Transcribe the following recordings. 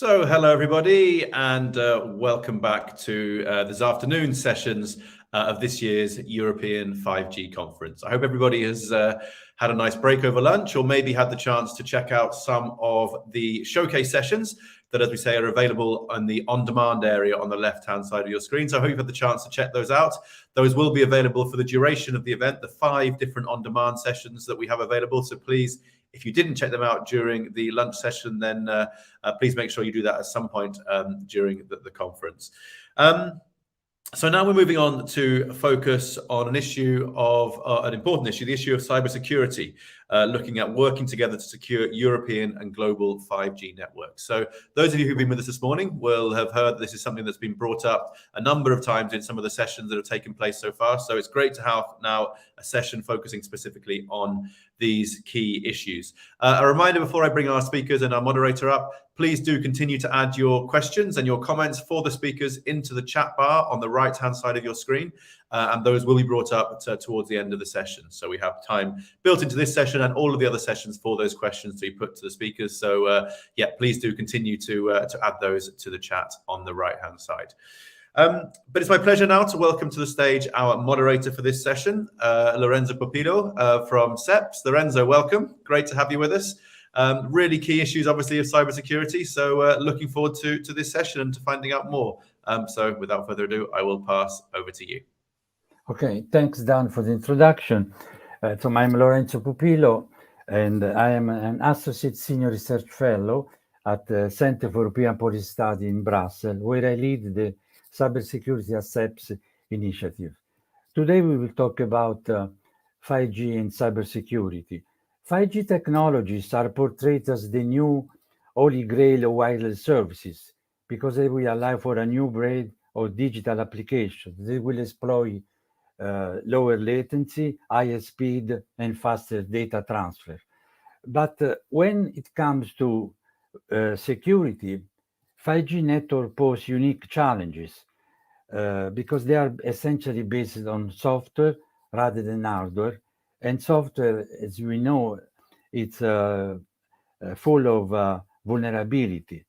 So, hello everybody, and welcome back to this afternoon's sessions of this year's European 5G conference. I hope everybody has had a nice break over lunch, or maybe had the chance to check out some of the showcase sessions that, as we say, are available on the on-demand area on the left-hand side of your screen. So I hope you've had the chance to check those out. Those will be available for the duration of the event, the 5 different on-demand sessions that we have available. So please, if you didn't check them out during the lunch session, then please make sure you do that at some point during the conference. So now we're moving on to focus on an issue of an important issue, the issue of cybersecurity, looking at working together to secure European and global 5G networks. So those of you who've been with us this morning will have heard this is something that's been brought up a number of times in some of the sessions that have taken place so far. So it's great to have now a session focusing specifically on these key issues. A reminder before I bring our speakers and our moderator up, please do continue to add your questions and your comments for the speakers into the chat bar on the right-hand side of your screen, and those will be brought up towards the end of the session. So we have time built into this session and all of the other sessions for those questions to be put to the speakers. So yeah, please do continue to add those to the chat on the right-hand side. But it's my pleasure now to welcome to the stage our moderator for this session, Lorenzo Pupillo from CEPS. Lorenzo, welcome. Great to have you with us. Really key issues, obviously, of cybersecurity. So looking forward to this session and to finding out more. So without further ado, I will pass over to you. Okay, thanks, Dan, for the introduction. So I'm Lorenzo Pupillo, and I am an Associate Senior Research Fellow at the Center for European Policy Study in Brussels, where I lead the Cybersecurity at CEPS initiative. Today we will talk about 5G and cybersecurity. 5G technologies are portrayed as the new holy grail of wireless services because they will allow for a new breed of digital applications. They will exploit lower latency, higher speed, and faster data transfer. But when it comes to security, 5G networks pose unique challenges because they are essentially based on software rather than hardware. And software, as we know, it's full of vulnerability.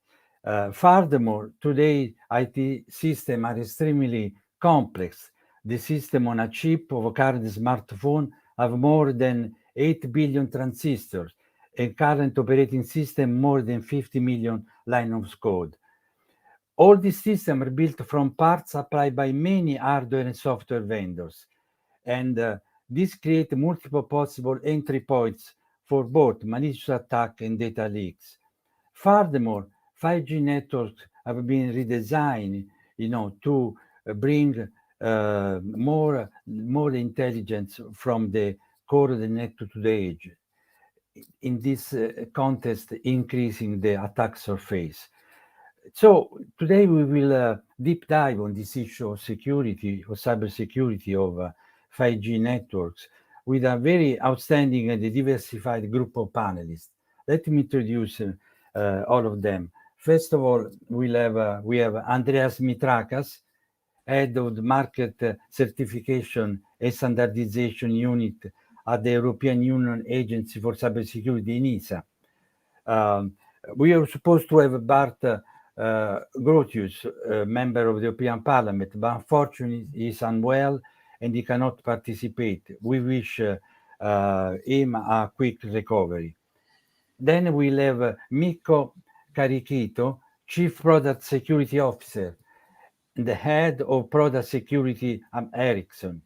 Furthermore, today IT systems are extremely complex. The system on a chip of a current smartphone have more than 8 billion transistors, and current operating system more than 50 million lines of code. All these systems are built from parts supplied by many hardware and software vendors. And this creates multiple possible entry points for both malicious attack and data leaks. Furthermore, 5G networks have been redesigned, to bring more intelligence from the core of the network to the edge. In this context, increasing the attack surface. So today we will deep dive on this issue of security, or cybersecurity of 5G networks with a very outstanding and diversified group of panelists. Let me introduce all of them. First of all, we have Andreas Mitrakas, Head of the Market Certification and Standardization Unit at the European Union Agency for Cybersecurity, ENISA. We are supposed to have Bart Grotius, member of the European Parliament, but unfortunately he is unwell and he cannot participate. We wish him a quick recovery. Then we'll have Mikko Karikito, Chief Product Security Officer, and the Head of Product Security at Ericsson.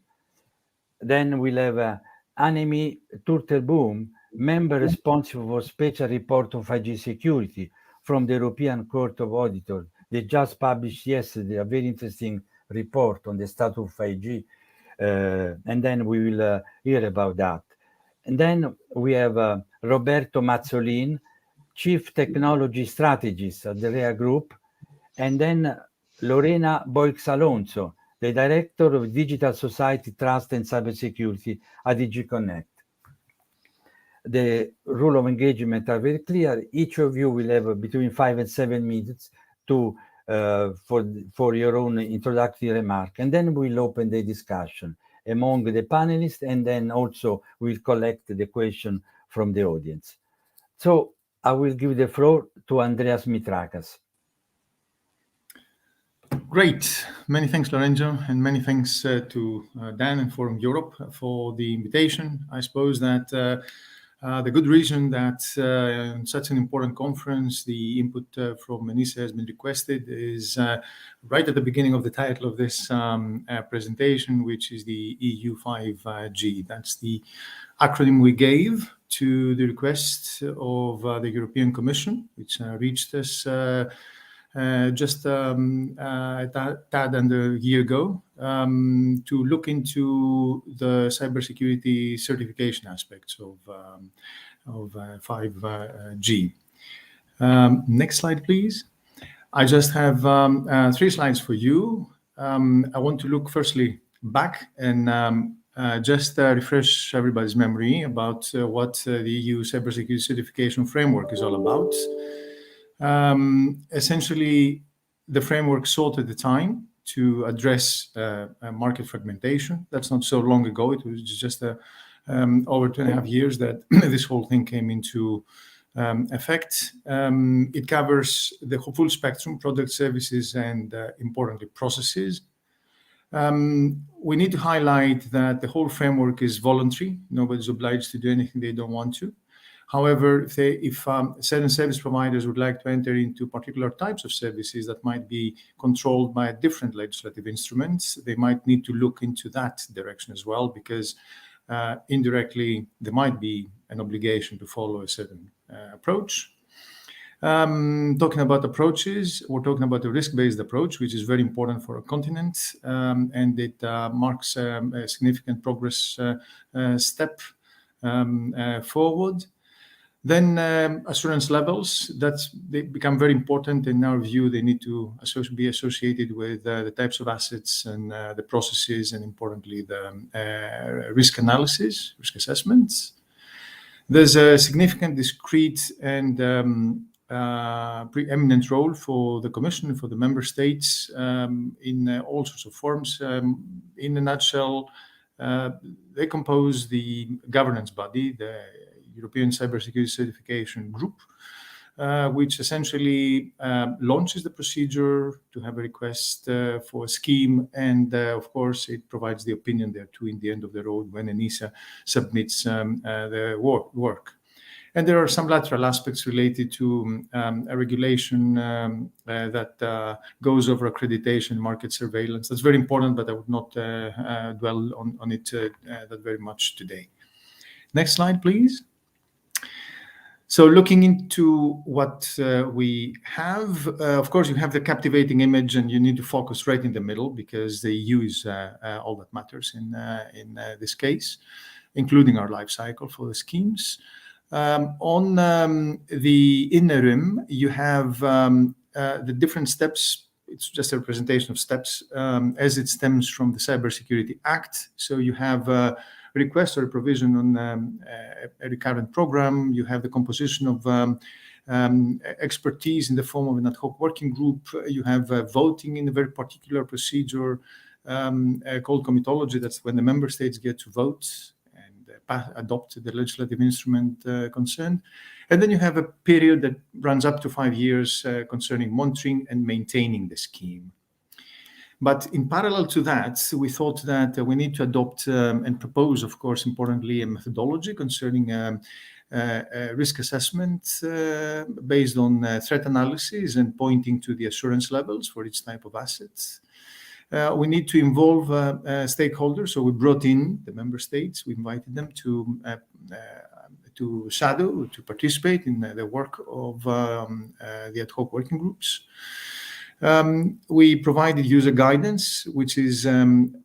Then we'll have Anemi Turtelboom, member responsible for special report on 5G security from the European Court of Auditors. They just published yesterday a very interesting report on the status of 5G, and then we will hear about that. And then we have Roberto Matzolin, Chief Technology Strategist at the REA Group, and then Lorena Boix-Alonso, the Director of Digital Society Trust and Cybersecurity at DG Connect. The rule of engagement are very clear. Each of you will have between 5 and 7 minutes to for your own introductory remark, and then we'll open the discussion among the panelists, and then also we'll collect the question from the audience. So I will give the floor to Andreas Mitrakas. Great. Many thanks, Lorenzo, and many thanks to Dan and Forum Europe for the invitation. I suppose that the good reason that in such an important conference, the input from ENISA has been requested is right at the beginning of the title of this presentation, which is the EU 5G. That's the acronym we gave to the request of the European Commission, which reached us just a tad under a year ago, to look into the cybersecurity certification aspects of 5G. Next slide, please. I just have 3 slides for you. I want to look firstly back and just refresh everybody's memory about what the EU cybersecurity certification framework is all about. Essentially, the framework sought at the time to address market fragmentation. That's not so long ago. It was just over 2.5 years that this whole thing came into effect. It covers the full spectrum, product, services, and importantly, processes. We need to highlight that the whole framework is voluntary. Nobody's obliged to do anything they don't want to. However, if certain service providers would like to enter into particular types of services that might be controlled by different legislative instruments, they might need to look into that direction as well, because indirectly there might be an obligation to follow a certain approach. Talking about approaches, we're talking about a risk-based approach, which is very important for a continent, and it marks a significant progress step forward. Then assurance levels, they become very important. In our view, they need to be associated with the types of assets and the processes, and importantly, the risk analysis, risk assessments. There's a significant, discrete, and preeminent role for the Commission and for the member states in all sorts of forms. In a nutshell, they compose the governance body, the European Cybersecurity Certification Group, which essentially launches the procedure to have a request for a scheme, and of course it provides the opinion there too in the end of the road when ENISA submits the work. And there are some lateral aspects related to a regulation that goes over accreditation, market surveillance. That's very important, but I would not dwell on it that very much today. Next slide, please. So looking into what we have, of course, you have the captivating image, and you need to focus right in the middle, because the EU is all that matters in this case, including our life cycle for the schemes. On the inner rim, you have the different steps. It's just a representation of steps as it stems from the Cybersecurity Act. So you have a request or a provision on a recurrent program. You have the composition of expertise in the form of an ad hoc working group. You have voting in a very particular procedure called comitology. That's when the member states get to vote and adopt the legislative instrument concerned. And then you have a period that runs up to 5 years concerning monitoring and maintaining the scheme. But in parallel to that, we thought that we need to adopt and propose, of course, importantly, a methodology concerning risk assessment based on threat analysis and pointing to the assurance levels for each type of assets. We need to involve stakeholders, so we brought in the member states. We invited them to shadow, to participate in the work of the ad hoc working groups. We provided user guidance, which is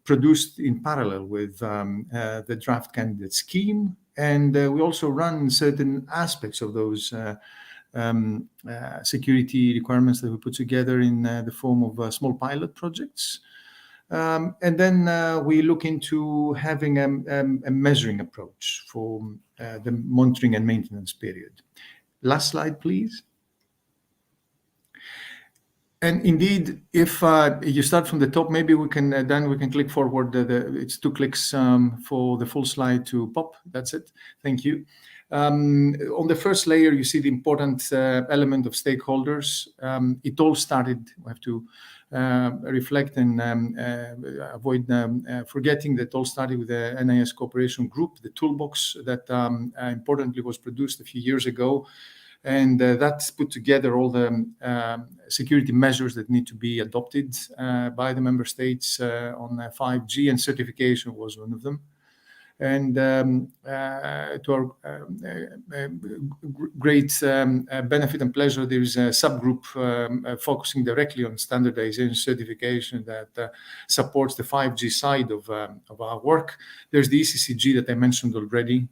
produced in parallel with the draft candidate scheme. And we also run certain aspects of those security requirements that we put together in the form of small pilot projects. And then we look into having a measuring approach for the monitoring and maintenance period. Last slide, please. And indeed, if you start from the top, maybe we can then we can click forward. It's 2 clicks for the full slide to pop. That's it. Thank you. On the first layer, you see the important element of stakeholders. It all started, we have to reflect and avoid forgetting that all started with the NIS Cooperation Group, the toolbox that importantly was produced a few years ago. And that's put together all the security measures that need to be adopted by the member states on 5G, and certification was one of them. And to our great benefit and pleasure, there is a subgroup focusing directly on standardization certification that supports the 5G side of our work. There's the ECCG that I mentioned already.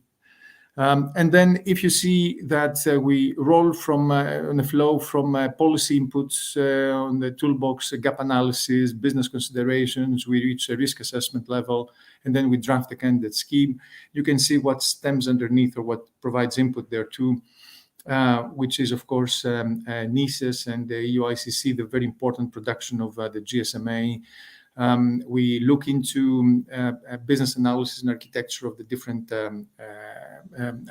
And then if you see that we roll from on the flow from policy inputs on the toolbox, gap analysis, business considerations, we reach a risk assessment level, and then we draft the candidate scheme. You can see what stems underneath or what provides input there too, which is of course NISES and the EU ICC, the very important production of the GSMA. We look into business analysis and architecture of the different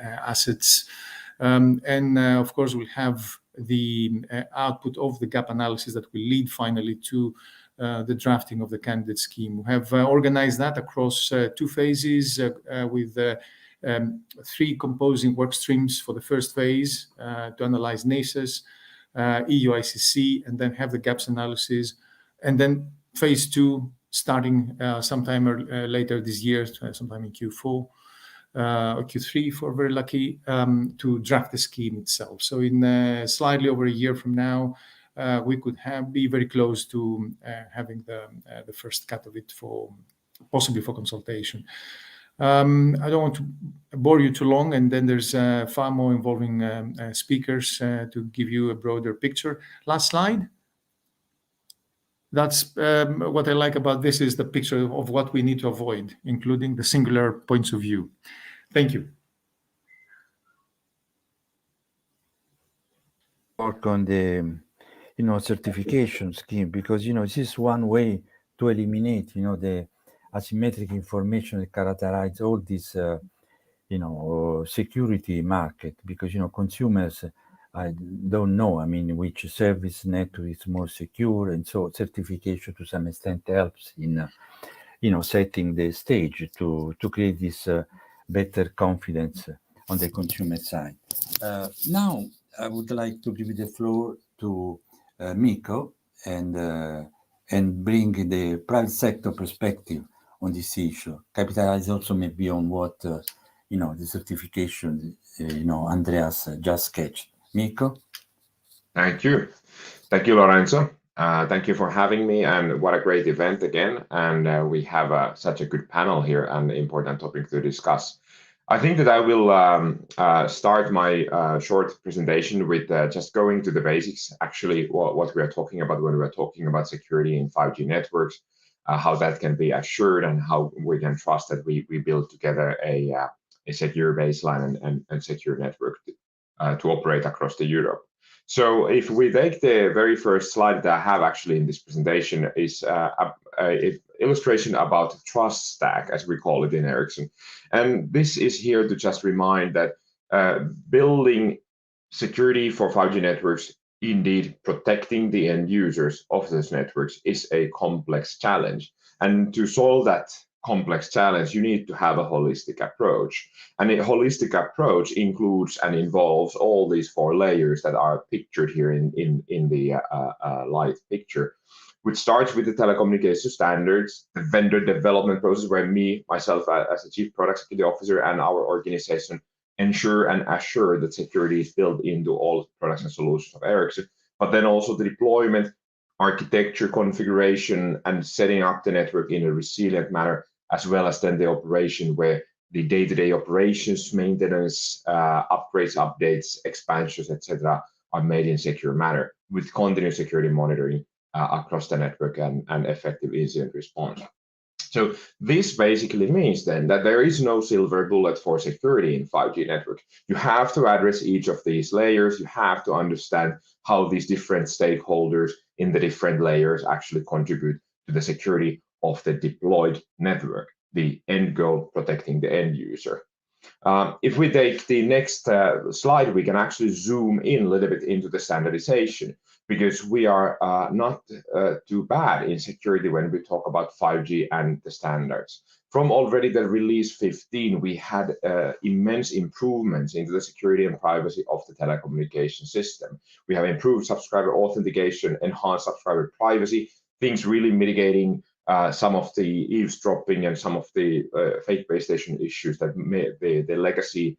assets. And of course, we'll have the output of the gap analysis that will lead finally to the drafting of the candidate scheme. We have organized that across 2 phases with 3 composing work streams for the first phase to analyze NISES, EU ICC, and then have the gaps analysis. And then phase 2 starting sometime later this year, sometime in Q4 or Q3 if we're very lucky, to draft the scheme itself. So in slightly over a year from now, we could be very close to having the first cut of it possibly for consultation. I don't want to bore you too long, and then there's far more involving speakers to give you a broader picture. Last slide. That's what I like about this is the picture of what we need to avoid, including the singular points of view. Thank you. Work on the certification scheme, because this is one way to eliminate the asymmetric information that characterize all this security market, because consumers don't know which service network is more secure, and so certification to some extent helps in setting the stage to create this better confidence on the consumer side. Now I would like to give the floor to Miko and bring the private sector perspective on this issue. Capitalize also maybe on what the certification Andreas just sketched. Miko? Thank you. Thank you, Lorenzo. Thank you for having me, and what a great event again. And we have such a good panel here and important topic to discuss. I think that I will start my short presentation with just going to the basics, actually what we are talking about when we are talking about security in 5G networks, how that can be assured and how we can trust that we build together a secure baseline and secure network to operate across the Europe. So if we take the very first slide that I have actually in this presentation is an illustration about trust stack, as we call it in Ericsson. And this is here to just remind that building security for 5G networks, indeed protecting the end users of those networks, is a complex challenge. And to solve that complex challenge, you need to have a holistic approach. And a holistic approach includes and involves all these 4 layers that are pictured here in the light picture, which starts with the telecommunication standards, the vendor development process, where myself as a chief product security officer and our organization ensure and assure that security is built into all products and solutions of Ericsson, but then also the deployment, architecture, configuration, and setting up the network in a resilient manner, as well as then the operation where the day-to-day operations, maintenance, upgrades, updates, expansions, etc., are made in secure manner with continuous security monitoring across the network and effective incident response. So this basically means then that there is no silver bullet for security in 5G network. You have to address each of these layers. You have to understand how these different stakeholders in the different layers actually contribute to the security of the deployed network, the end goal protecting the end user. If we take the next slide, we can actually zoom in a little bit into the standardization, because we are not too bad in security when we talk about 5G and the standards. From already the release 15, we had immense improvements into the security and privacy of the telecommunication system. We have improved subscriber authentication, enhanced subscriber privacy, things really mitigating some of the eavesdropping and some of the fake base station issues that the legacy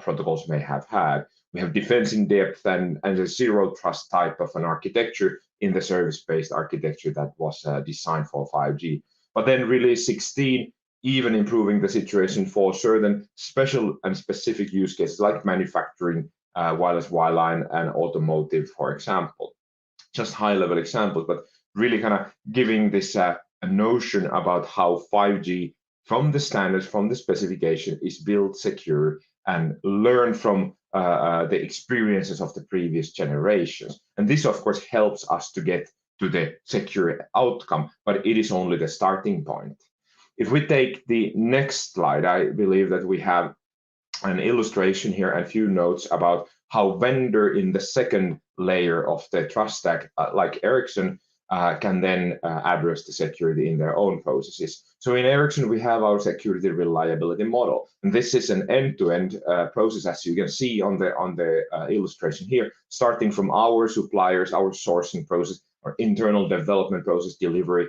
protocols may have had. We have defense in depth and a zero trust type of an architecture in the service-based architecture that was designed for 5G. But then release 16, even improving the situation for certain special and specific use cases like manufacturing, wireless wireline, and automotive, for example. Just high-level examples, but really kind of giving this a notion about how 5G from the standards, from the specification, is built secure and learn from the experiences of the previous generations. And this, of course, helps us to get to the secure outcome, but it is only the starting point. If we take the next slide, I believe that we have an illustration here and a few notes about how vendor in the second layer of the trust stack, like Ericsson, can then address the security in their own processes. So in Ericsson, we have our security reliability model, and this is an end-to-end process, as you can see on the illustration here, starting from our suppliers, our sourcing process, our internal development process, delivery,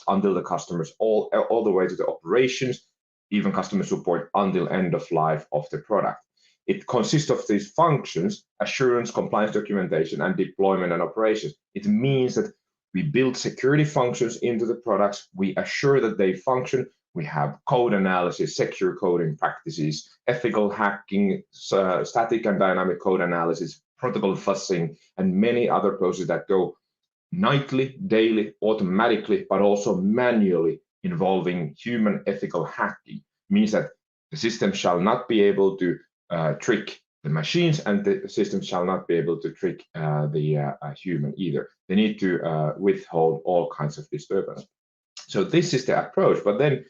until the customers, all the way to the operations, even customer support until end of life of the product. It consists of these functions: assurance, compliance documentation, and deployment and operations. It means that we build security functions into the products, we assure that they function, we have code analysis, secure coding practices, ethical hacking, static and dynamic code analysis, protocol fuzzing, and many other processes that go nightly, daily, automatically, but also manually, involving human ethical hacking. It means that the system shall not be able to trick the machines, and the system shall not be able to trick the human either. They need to withhold all kinds of disturbance. So this is the approach. But then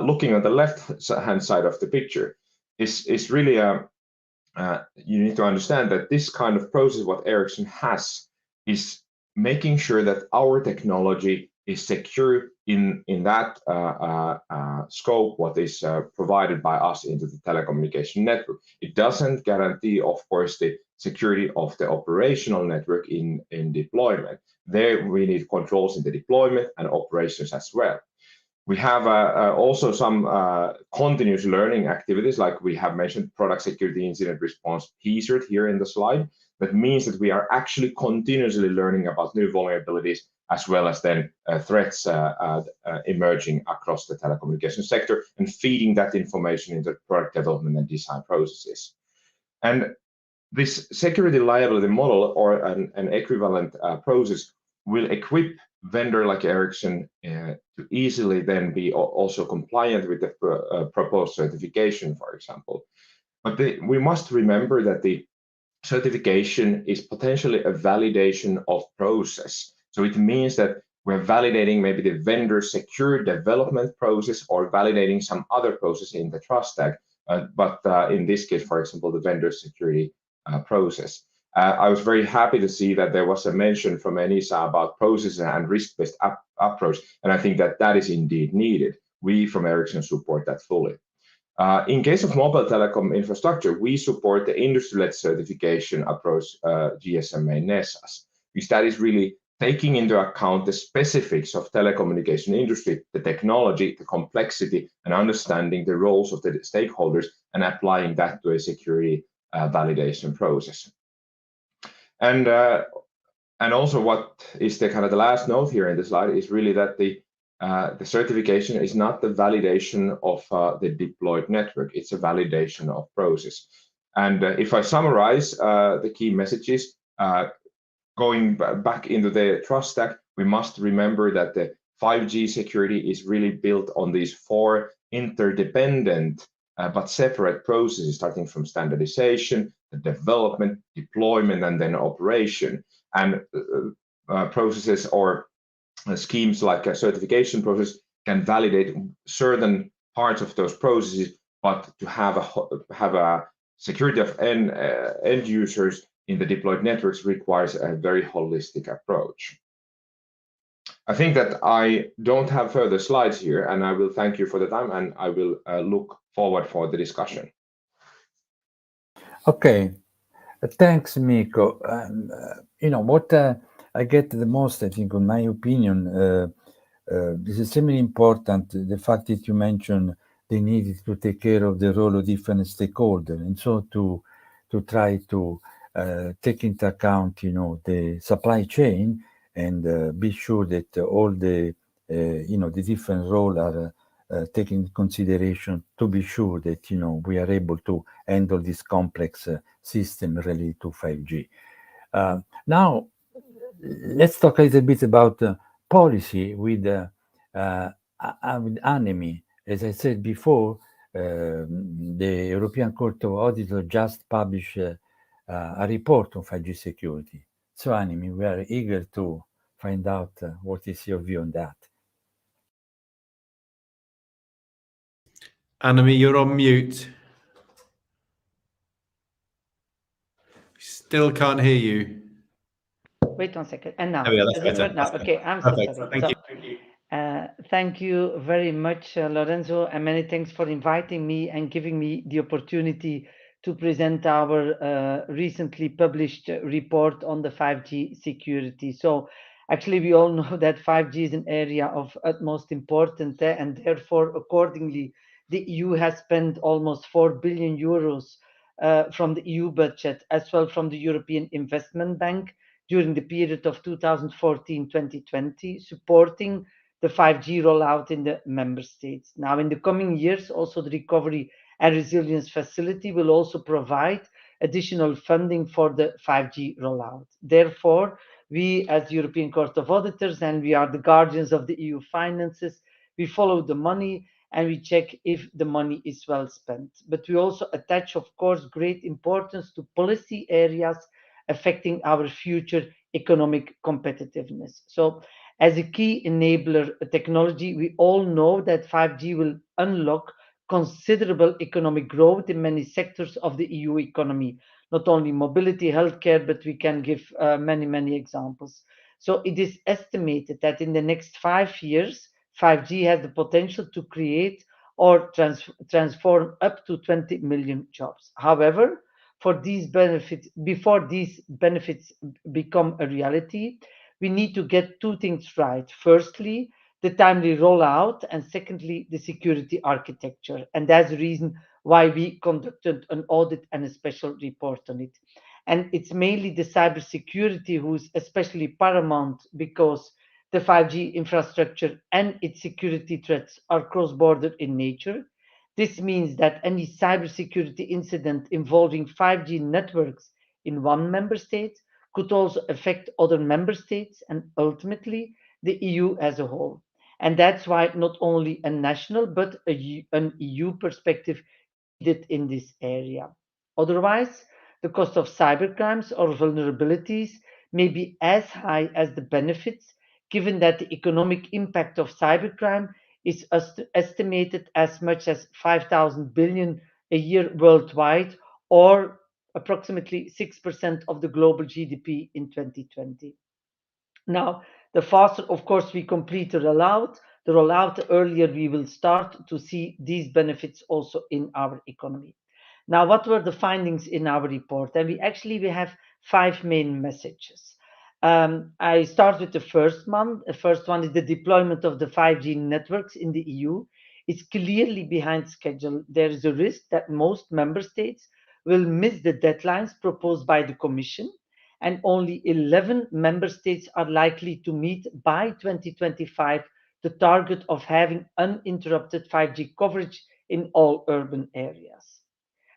looking at the left-hand side of the picture is really, you need to understand that this kind of process, what Ericsson has, is making sure that our technology is secure in that scope, what is provided by us into the telecommunication network. It doesn't guarantee, of course, the security of the operational network in deployment. There we need controls in the deployment and operations as well. We have also some continuous learning activities, like we have mentioned, product security incident response teaser here in the slide. That means that we are actually continuously learning about new vulnerabilities, as well as then threats emerging across the telecommunication sector, and feeding that information into product development and design processes. And this security liability model, or an equivalent process, will equip vendor like Ericsson to easily then be also compliant with the proposed certification, for example. But we must remember that the certification is potentially a validation of process. So it means that we're validating maybe the vendor secure development process, or validating some other process in the trust stack. But in this case, for example, the vendor security process. I was very happy to see that there was a mention from Enisa about process and risk-based approach, and I think that that is indeed needed. We from Ericsson support that fully. In case of mobile telecom infrastructure, we support the industry-led certification approach, GSMA NESAS, because that is really taking into account the specifics of telecommunication industry, the technology, the complexity, and understanding the roles of the stakeholders, and applying that to a security validation process. And also, what is the kind of the last note here in the slide is really that the certification is not the validation of the deployed network; it's a validation of process. And if I summarize the key messages, going back into the trust stack, we must remember that the 5G security is really built on these 4 interdependent but separate processes, starting from standardization, the development, deployment, and then operation. And processes or schemes like a certification process can validate certain parts of those processes, but to have a security of end users in the deployed networks requires a very holistic approach. I think that I don't have further slides here, and I will thank you for the time, and I will look forward for the discussion. Okay, thanks, Miko. What I get the most, I think, in my opinion, this is extremely important, the fact that you mentioned they needed to take care of the role of different stakeholders, and so to try to take into account, the supply chain and be sure that all the, the different roles are taken into consideration to be sure that, we are able to handle this complex system related to 5G. Now, let's talk a little bit about policy with ANEMI. As I said before, the European Court of Auditors just published a report on 5G security. So, ANEMI, we are eager to find out what is your view on that. Anami, you're on mute. Still can't hear you. Wait 1 second. And now, There we go, that's is it better. right now? That's Okay, better. I'm so Perfect. sorry. Thank So, you. thank you very much, Lorenzo, and many thanks for inviting me and giving me the opportunity to present our recently published report on the 5G security. So, actually, we all know that 5G is an area of utmost importance, and therefore, accordingly, the EU has spent almost 4 billion euros from the EU budget, as well from the European Investment Bank during the period of 2014-2020, supporting the 5G rollout in the member states. Now, in the coming years, also the Recovery and Resilience Facility will also provide additional funding for the 5G rollout. Therefore, we as the European Court of Auditors, and we are the guardians of the EU finances, we follow the money and we check if the money is well spent. But we also attach, of course, great importance to policy areas affecting our future economic competitiveness. So, as a key enabler technology, we all know that 5G will unlock considerable economic growth in many sectors of the EU economy, not only mobility, healthcare, but we can give many examples. So it is estimated that in the next 5 years, 5G has the potential to create or transform up to 20 million jobs. However, before these benefits become a reality, we need to get two things right. Firstly, the timely rollout, and secondly, the security architecture. And that's the reason why we conducted an audit and a special report on it. And it's mainly the cybersecurity who's especially paramount, because the 5G infrastructure and its security threats are cross-border in nature. This means that any cybersecurity incident involving 5G networks in one member state could also affect other member states and ultimately the EU as a whole. And that's why not only a national but an EU perspective needed in this area. Otherwise, the cost of cybercrimes or vulnerabilities may be as high as the benefits, given that the economic impact of cybercrime is estimated as much as 5,000 billion a year worldwide, or approximately 6% of the global GDP in 2020. Now, the faster, of course, we complete the rollout, the earlier we will start to see these benefits also in our economy. Now, what were the findings in our report? And we have 5 main messages. I start with the first one. The first one is the deployment of the 5G networks in the EU is clearly behind schedule. There is a risk that most member states will miss the deadlines proposed by the Commission, and only 11 member states are likely to meet by 2025 the target of having uninterrupted 5G coverage in all urban areas.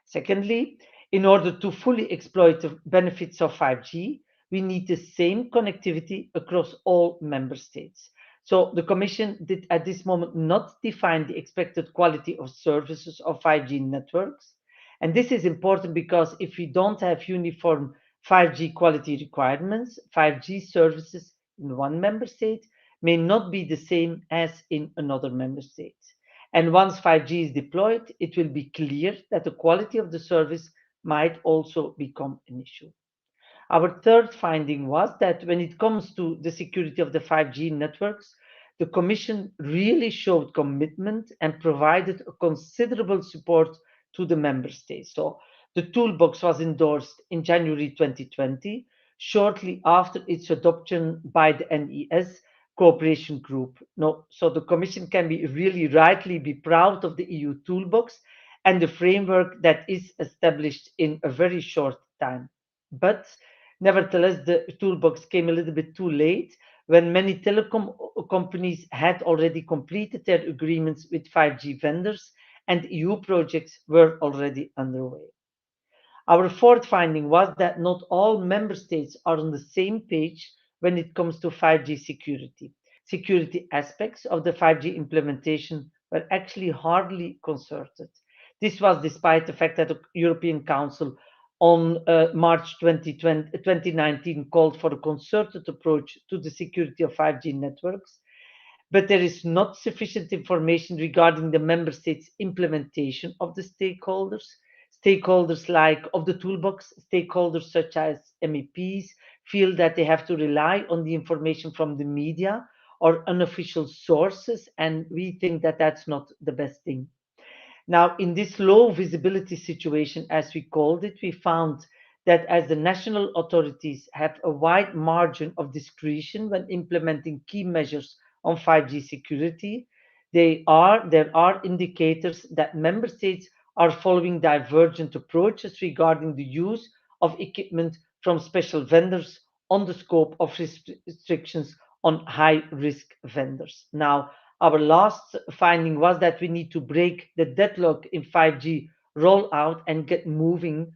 Secondly, in order to fully exploit the benefits of 5G, we need the same connectivity across all member states. So the Commission did at this moment not define the expected quality of services of 5G networks. And this is important because if we don't have uniform 5G quality requirements, 5G services in one member state may not be the same as in another member state. And once 5G is deployed, it will be clear that the quality of the service might also become an issue. Our third finding was that when it comes to the security of the 5G networks, the Commission really showed commitment and provided a considerable support to the member states. So the toolbox was endorsed in January 2020, shortly after its adoption by the NES cooperation group. No, so the Commission can be really rightly be proud of the EU toolbox and the framework that is established in a very short time. But nevertheless, the toolbox came a little bit too late when many telecom companies had already completed their agreements with 5G vendors and EU projects were already underway. Our fourth finding was that not all member states are on the same page when it comes to 5G security. Security aspects of the 5G implementation were actually hardly concerted. This was despite the fact that the European Council on March 2019 called for a concerted approach to the security of 5G networks, but there is not sufficient information regarding the member states' implementation of the stakeholders. Stakeholders like of the toolbox, stakeholders such as MEPs feel that they have to rely on the information from the media or unofficial sources, and we think that that's not the best thing. Now, in this low visibility situation, as we called it, we found that as the national authorities have a wide margin of discretion when implementing key measures on 5G security, there are indicators that member states are following divergent approaches regarding the use of equipment from special vendors on the scope of restrictions on high risk vendors. Now, our last finding was that we need to break the deadlock in 5G rollout and get moving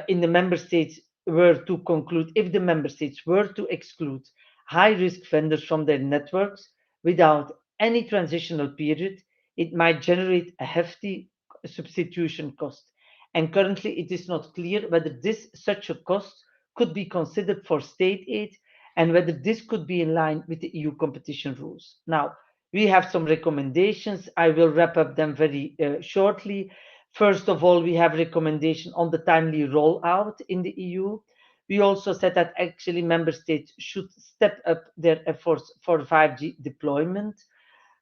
in the member states were to conclude if the member states were to exclude high risk vendors from their networks without any transitional period, it might generate a hefty substitution cost. And currently, it is not clear whether this such a cost could be considered for state aid and whether this could be in line with the EU competition rules. Now, we have some recommendations. I will wrap up them very shortly. First of all, we have recommendation on the timely rollout in the EU. We also said that actually member states should step up their efforts for 5G deployment.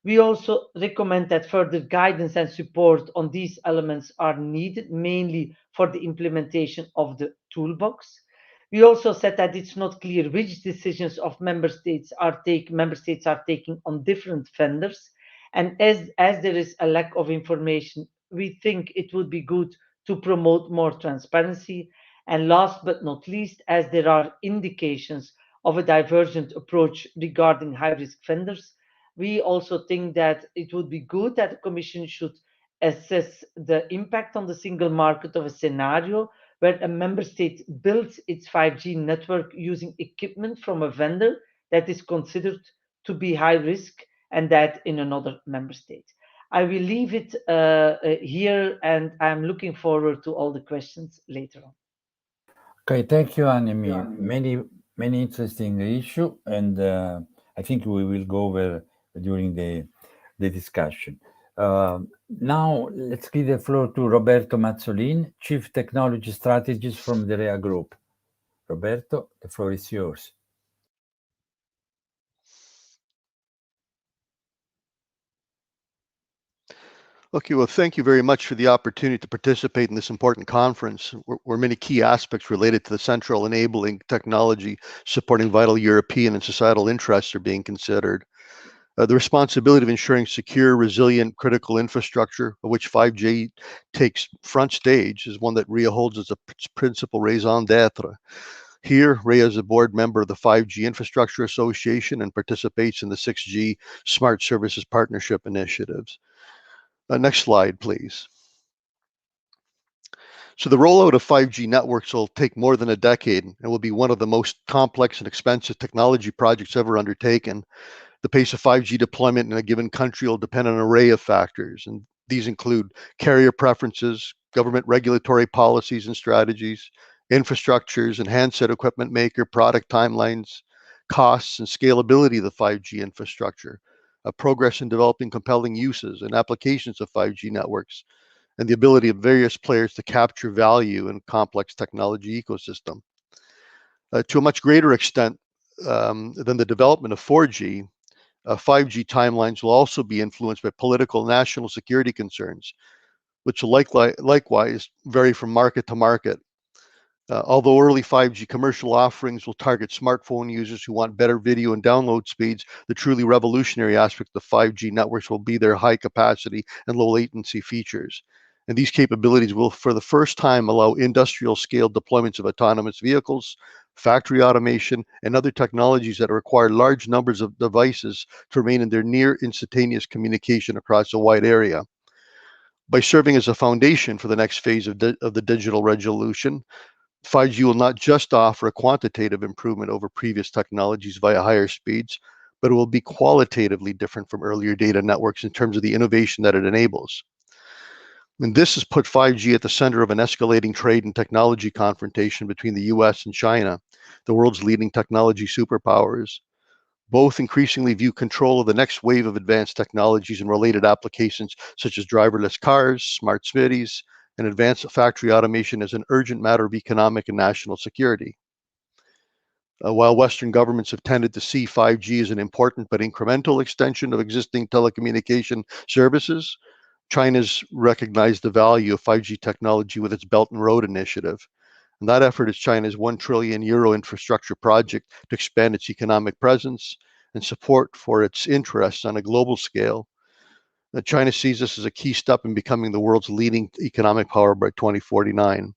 We also recommend that further guidance and support on these elements are needed, mainly for the implementation of the toolbox. We also said that it's not clear which decisions of member states are taking on different vendors. And as there is a lack of information, we think it would be good to promote more transparency. And last but not least, as there are indications of a divergent approach regarding high risk vendors, we also think that it would be good that the Commission should assess the impact on the single market of a scenario where a member state builds its 5G network using equipment from a vendor that is considered to be high risk and that in another member state. I will leave it here and I'm looking forward to all the questions later on. Okay, thank you, Annemie. Many interesting issue, and I think we will go over during the discussion. Now, let's give the floor to Roberto Matzolin, Chief Technology Strategist from the REA Group. Roberto, the floor is yours. Okay, well, thank you very much for the opportunity to participate in this important conference, where many key aspects related to the central enabling technology supporting vital European and societal interests are being considered. The responsibility of ensuring secure, resilient, critical infrastructure, of which 5G takes front stage, is one that REA holds as a principal raison d'etre. Here, REA is a board member of the 5G Infrastructure Association and participates in the 6G Smart Services Partnership initiatives. Next slide, please. So the rollout of 5G networks will take more than a decade and will be one of the most complex and expensive technology projects ever undertaken. The pace of 5G deployment in a given country will depend on an array of factors, and these include carrier preferences, government regulatory policies and strategies, infrastructures and handset equipment maker product timelines, costs and scalability of the 5G infrastructure, progress in developing compelling uses and applications of 5G networks, and the ability of various players to capture value in a complex technology ecosystem. To a much greater extent than the development of 4G, 5G timelines will also be influenced by political national security concerns, which will likewise vary from market to market. Although early 5G commercial offerings will target smartphone users who want better video and download speeds, the truly revolutionary aspect of 5G networks will be their high capacity and low latency features. And these capabilities will, for the first time, allow industrial scale deployments of autonomous vehicles, factory automation, and other technologies that require large numbers of devices to remain in their near instantaneous communication across a wide area. By serving as a foundation for the next phase of the digital revolution, 5G will not just offer a quantitative improvement over previous technologies via higher speeds, but it will be qualitatively different from earlier data networks in terms of the innovation that it enables. And this has put 5G at the center of an escalating trade and technology confrontation between the US and China, the world's leading technology superpowers. Both increasingly view control of the next wave of advanced technologies and related applications such as driverless cars, smart cities, and advanced factory automation as an urgent matter of economic and national security. While Western governments have tended to see 5G as an important but incremental extension of existing telecommunication services, China's recognized the value of 5G technology with its Belt and Road Initiative. And that effort is China's €1 trillion infrastructure project to expand its economic presence and support for its interests on a global scale. China sees this as a key step in becoming the world's leading economic power by 2049.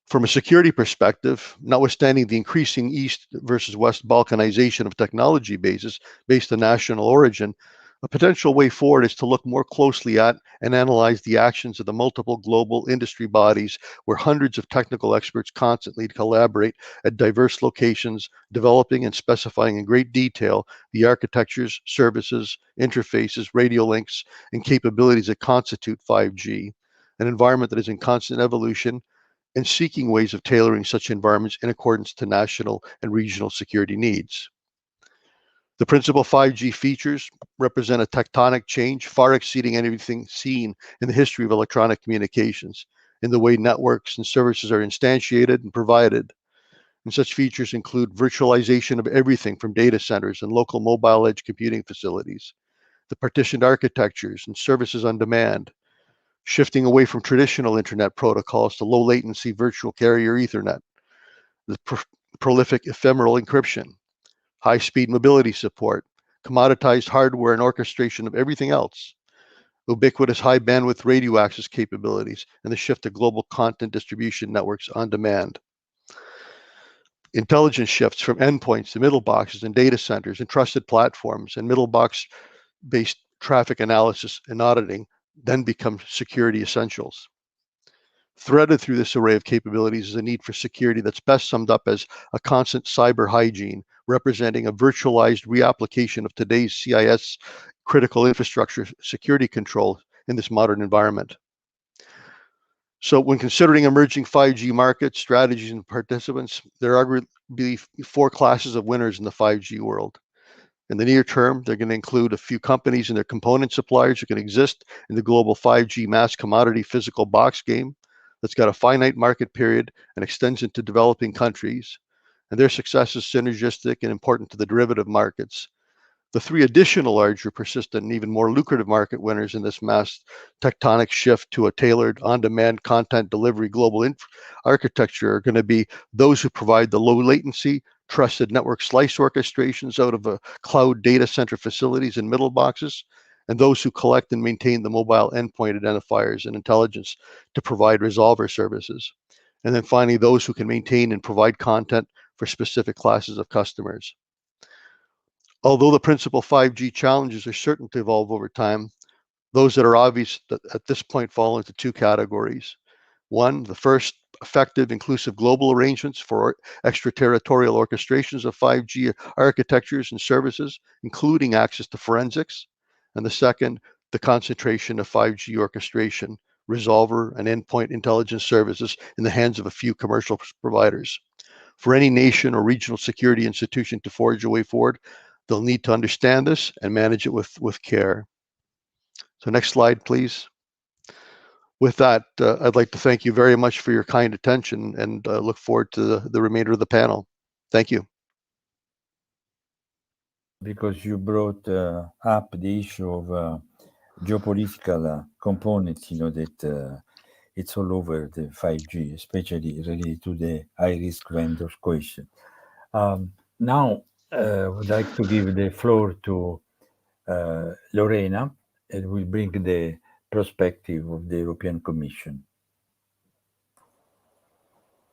From a security perspective, notwithstanding the increasing East versus West balkanization of technology bases based on national origin, a potential way forward is to look more closely at and analyze the actions of the multiple global industry bodies where hundreds of technical experts constantly collaborate at diverse locations, developing and specifying in great detail the architectures, services, interfaces, radio links, and capabilities that constitute 5G, an environment that is in constant evolution and seeking ways of tailoring such environments in accordance to national and regional security needs. The principal 5G features represent a tectonic change far exceeding anything seen in the history of electronic communications in the way networks and services are instantiated and provided. And such features include virtualization of everything from data centers and local mobile edge computing facilities, the partitioned architectures and services on demand, shifting away from traditional internet protocols to low latency virtual carrier Ethernet, the prolific ephemeral encryption, high-speed mobility support, commoditized hardware and orchestration of everything else, ubiquitous high-bandwidth radio access capabilities, and the shift to global content distribution networks on demand. Intelligence shifts from endpoints to middle boxes and data centers and trusted platforms, and middle box-based traffic analysis and auditing then become security essentials. Threaded through this array of capabilities is a need for security that's best summed up as a constant cyber hygiene, representing a virtualized reapplication of today's CIS critical infrastructure security control in this modern environment. So when considering emerging 5G markets, strategies, and participants, there are arguably 4 classes of winners in the 5G world. In the near term, they're going to include a few companies and their component suppliers who can exist in the global 5G mass commodity physical box game that's got a finite market period and extends into developing countries, and their success is synergistic and important to the derivative markets. The 3 additional larger, persistent, and even more lucrative market winners in this mass tectonic shift to a tailored on-demand content delivery global architecture are going to be those who provide the low latency, trusted network slice orchestrations out of cloud data center facilities and middle boxes, and those who collect and maintain the mobile endpoint identifiers and intelligence to provide resolver services. And then finally, those who can maintain and provide content for specific classes of customers. Although the principal 5G challenges are certain to evolve over time, those that are obvious at this point fall into 2 categories. One, the first, effective, inclusive global arrangements for extraterritorial orchestrations of 5G architectures and services, including access to forensics. And the second, the concentration of 5G orchestration, resolver, and endpoint intelligence services in the hands of a few commercial providers. For any nation or regional security institution to forge a way forward, they'll need to understand this and manage it with care. So next slide, please. With that, I'd like to thank you very much for your kind attention and look forward to the remainder of the panel. Thank you. Because you brought up the issue of geopolitical components, that it's all over the 5G, especially related to the high-risk vendors question. Now, I would like to give the floor to Lorena, and will bring the perspective of the European Commission.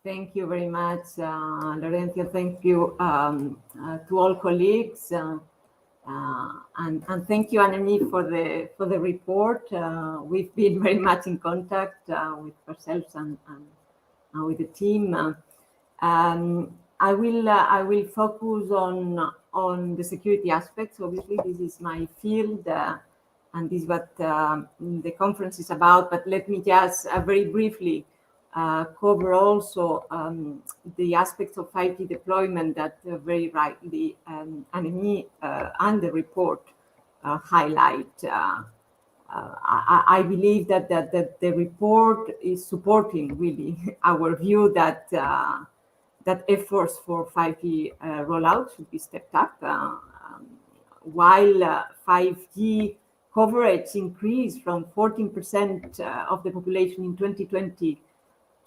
Thank you very much, Lorenzo. Thank you to all colleagues, and thank you, Annemie, for the report. We've been very much in contact with ourselves and with the team. I will focus on the security aspects. Obviously, this is my field, and this is what the conference is about. But let me just very briefly cover also the aspects of 5G deployment that very rightly Annemie and the report highlight. I believe that the report is supporting really our view that that efforts for 5G rollout should be stepped up. While 5G coverage increased from 14% of the population in 2020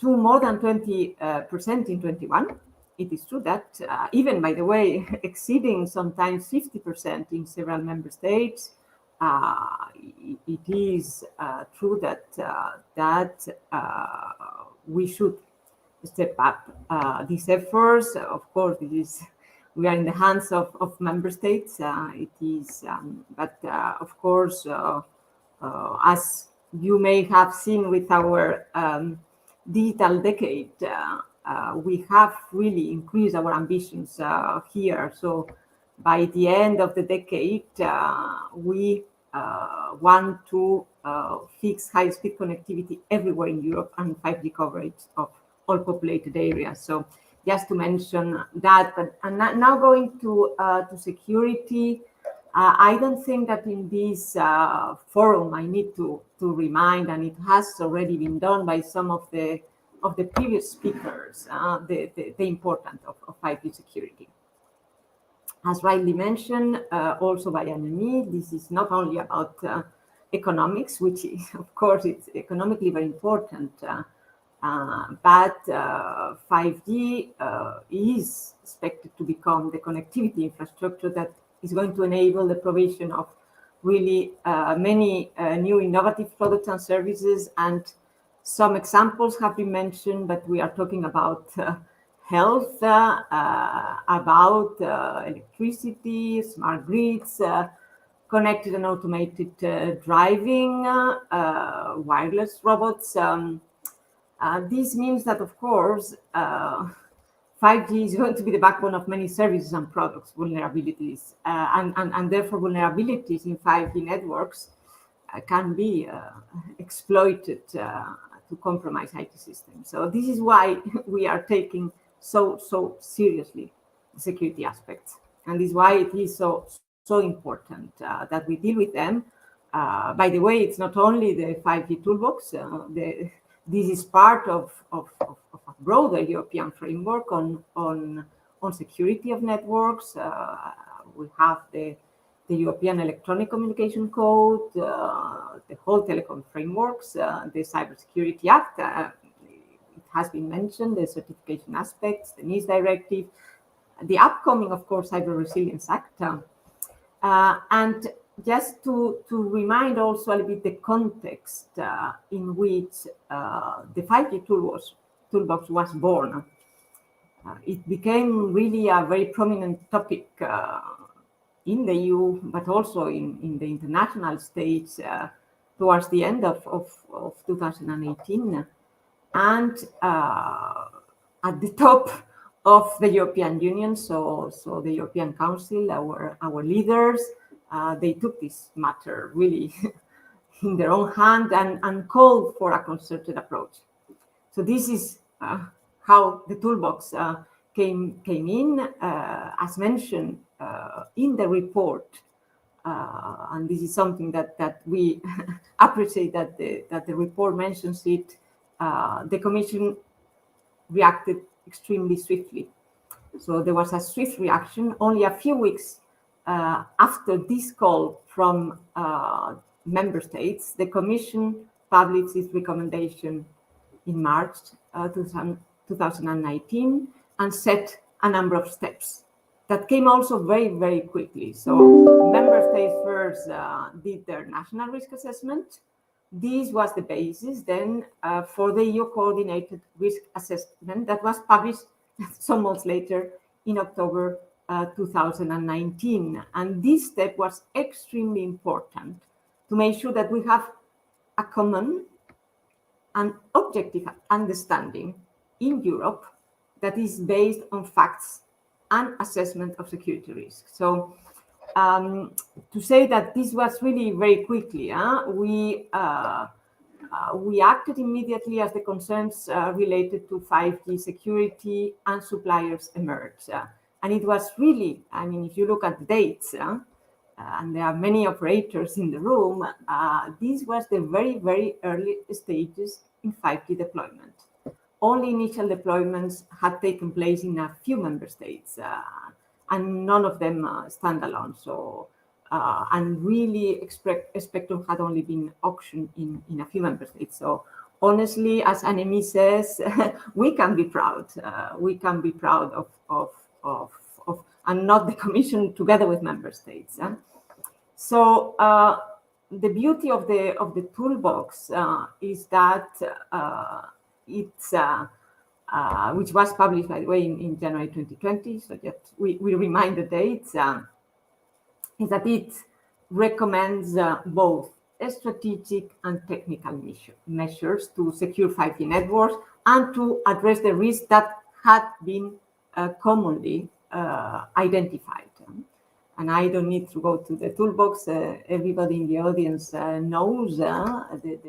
to more than 20% in 21, it is true that even, by the way, exceeding sometimes 50% in several member states, it is true that we should step up these efforts. Of course, we are in the hands of member states. It is, but of course, as you may have seen with our digital decade, we have really increased our ambitions here. So by the end of the decade, we want to fix high-speed connectivity everywhere in Europe and 5G coverage of all populated areas. So just to mention that, but now going to security, I don't think that in this forum I need to remind, and it has already been done by some of the previous speakers, the importance of 5G security. As rightly mentioned, also by Annemie, this is not only about economics, which is, of course, it's economically very important, but 5G is expected to become the connectivity infrastructure that is going to enable the provision of really many new innovative products and services. And some examples have been mentioned, but we are talking about health, about electricity, smart grids, connected and automated driving, wireless robots. This means that, of course, 5G is going to be the backbone of many services and products vulnerabilities, and therefore vulnerabilities in 5G networks can be exploited to compromise IT systems. So this is why we are taking so seriously the security aspects, and this is why it is so important that we deal with them. By the way, it's not only the 5G toolbox. This is part of a broader European framework on security of networks. We have the European Electronic Communication Code, the whole telecom frameworks, the Cybersecurity Act. It has been mentioned, the certification aspects, the NIS directive, the upcoming, of course, Cyber Resilience Act. And just to remind also a little bit the context in which the 5G toolbox was born. It became really a very prominent topic in the EU, but also in the international stage towards the end of 2018. And at the top of the European Union, so the European Council, our leaders, they took this matter really in their own hand and called for a concerted approach. So this is how the toolbox came in. As mentioned in the report, and this is something that we appreciate that the report mentions it. The Commission reacted extremely swiftly. So there was a swift reaction. Only a few weeks after this call from member states, the Commission published its recommendation in March 2019 and set a number of steps that came also very, very quickly. So member states first did their national risk assessment. This was the basis then for the EU coordinated risk assessment that was published some months later in October 2019. And this step was extremely important to make sure that we have a common and objective understanding in Europe that is based on facts and assessment of security risks. So to say that this was really very quickly, we acted immediately as the concerns related to 5G security and suppliers emerged. And it was really, I mean, if you look at the dates, and there are many operators in the room, this was the very, very early stages in 5G deployment. Only initial deployments had taken place in a few member states, and none of them standalone. So, and really, spectrum had only been auctioned in a few member states. So, honestly, as Annemie says, we can be proud. We can be proud of and not the Commission together with member states. So, the beauty of the toolbox is that it's which was published, by the way, in January 2020. So just we remind the dates. Is that it recommends both strategic and technical measures to secure 5G networks and to address the risks that had been commonly identified. And I don't need to go to the toolbox. Everybody in the audience knows the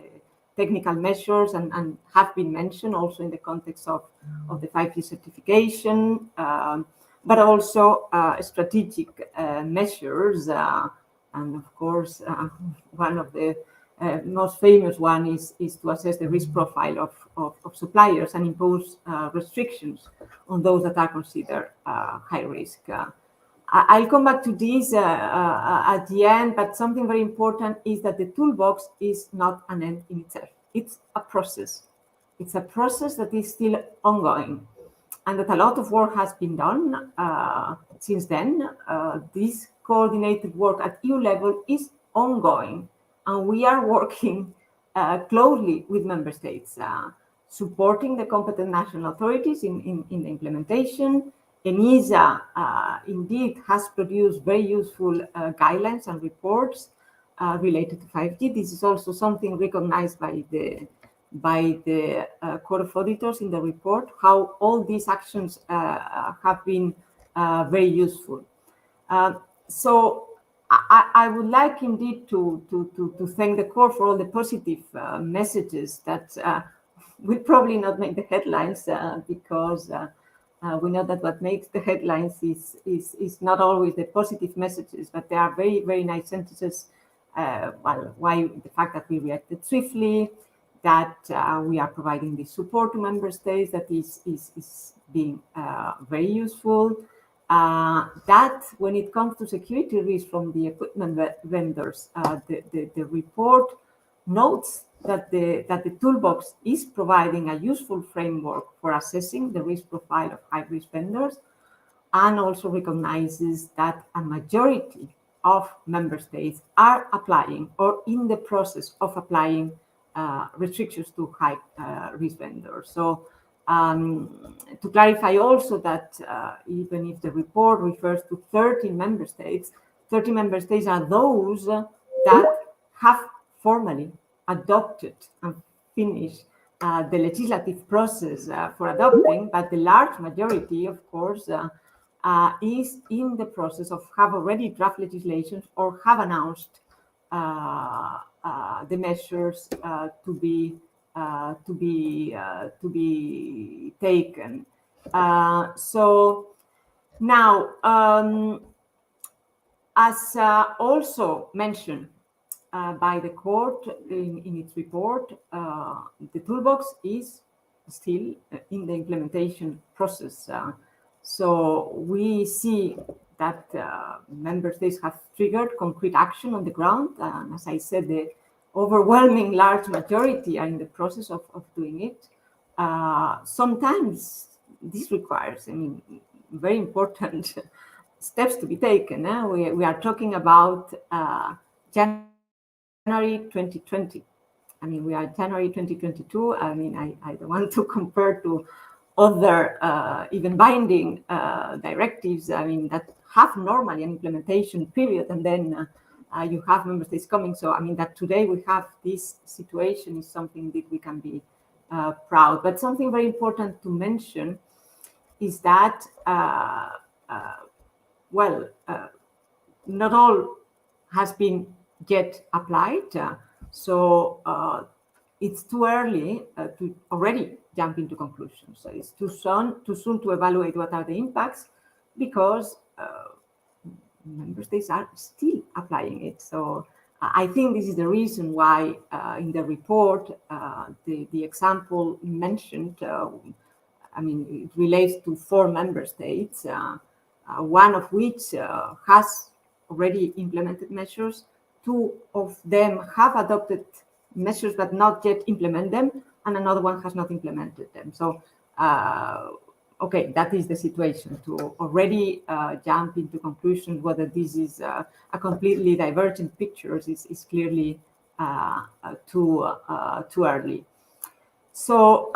technical measures and have been mentioned also in the context of the 5G certification, but also strategic measures. And of course, one of the most famous one is to assess the risk profile of suppliers and impose restrictions on those that are considered high risk. I'll come back to this at the end, but something very important is that the toolbox is not an end in itself. It's a process. It's a process that is still ongoing, and that a lot of work has been done since then. This coordinated work at EU level is ongoing, and we are working closely with member states, supporting the competent national authorities in the implementation. ENISA indeed has produced very useful guidelines and reports related to 5G. This is also something recognized by the Court of Auditors in the report, how all these actions have been very useful. So I would like indeed to thank the Court for all the positive messages that will probably not make the headlines because we know that what makes the headlines is not always the positive messages, but there are very, very nice sentences. Why the fact that we reacted swiftly, that we are providing this support to member states, that is being very useful. That when it comes to security risks from the equipment vendors, the report notes that the toolbox is providing a useful framework for assessing the risk profile of high-risk vendors, and also recognizes that a majority of member states are applying or in the process of applying restrictions to high-risk vendors. So to clarify also that even if the report refers to 30 member states are those that have formally adopted and finished the legislative process for adopting, but the large majority, of course, is in the process of have already draft legislation or have announced the measures to be taken. So now As also mentioned by the court in its report, the toolbox is still in the implementation process. So we see that member states have triggered concrete action on the ground. And as I said, the overwhelming large majority are in the process of doing it. Sometimes this requires, very important steps to be taken. We are talking about January 2020. We are January 2022. I don't want to compare to other even binding directives. That have normally an implementation period, and then you have member states coming. So that today we have this situation is something that we can be proud. But something very important to mention is that not all has been yet applied. So it's too early to already jump into conclusions. So it's too soon to evaluate what are the impacts, because member states are still applying it. So I think this is the reason why in the report, the example mentioned, it relates to 4 member states, one of which has already implemented measures. 2 of them have adopted measures but not yet implement them, and another one has not implemented them. So, okay, that is the situation. To already jump into conclusions whether this is a completely divergent picture is clearly too early. So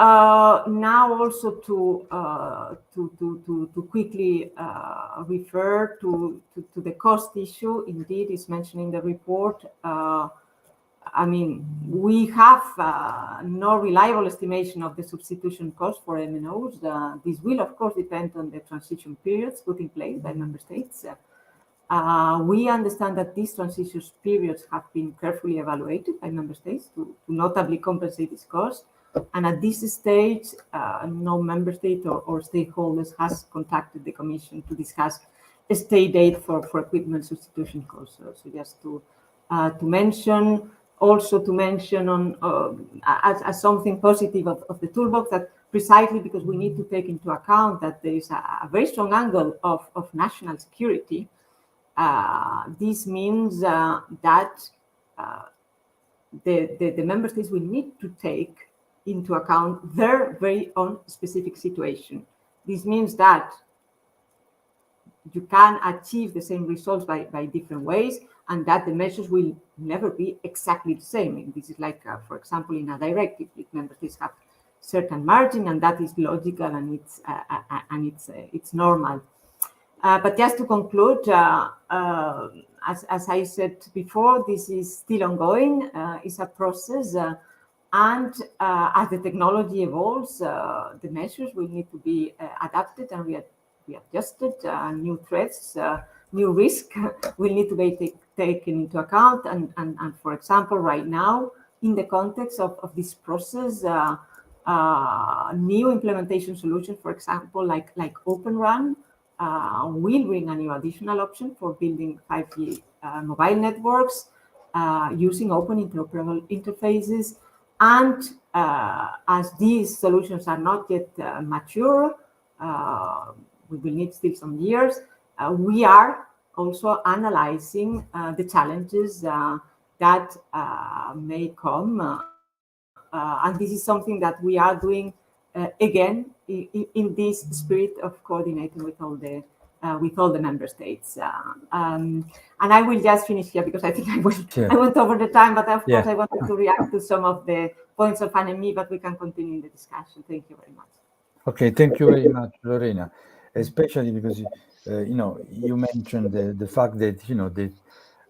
now also to quickly refer to the cost issue. Indeed, is mentioned in the report. We have no reliable estimation of the substitution cost for MNOs. This will, of course, depend on the transition periods put in place by member states. We understand that these transition periods have been carefully evaluated by member states to notably compensate this cost. And at this stage, no member state or stakeholders has contacted the Commission to discuss a state aid for equipment substitution costs. So just to mention, also to mention on as something positive of the toolbox, that precisely because we need to take into account that there is a very strong angle of national security. This means that the member states will need to take into account their very own specific situation. This means that you can achieve the same results by different ways, and that the measures will never be exactly the same. And this is like, for example, in a directive, member states have certain margin, and that is logical, and it's normal. But just to conclude, as I said before, this is still ongoing. It's a process. And as the technology evolves, the measures will need to be adapted and readjusted. New threats, new risk will need to be taken into account. And for example, right now, in the context of this process, new implementation solutions, for example, like Open RAN, will bring a new additional option for building 5G mobile networks using open interoperable interfaces. And as these solutions are not yet mature, we will need still some years. We are also analyzing the challenges that may come. And this is something that we are doing again in this spirit of coordinating with all the member states. And I will just finish here because I think I went over the time, but of course I wanted to react to some of the points of Anne-Marie, but we can continue in the discussion. Thank you very much. Okay, thank you very much, Lorena, especially because you mentioned the fact that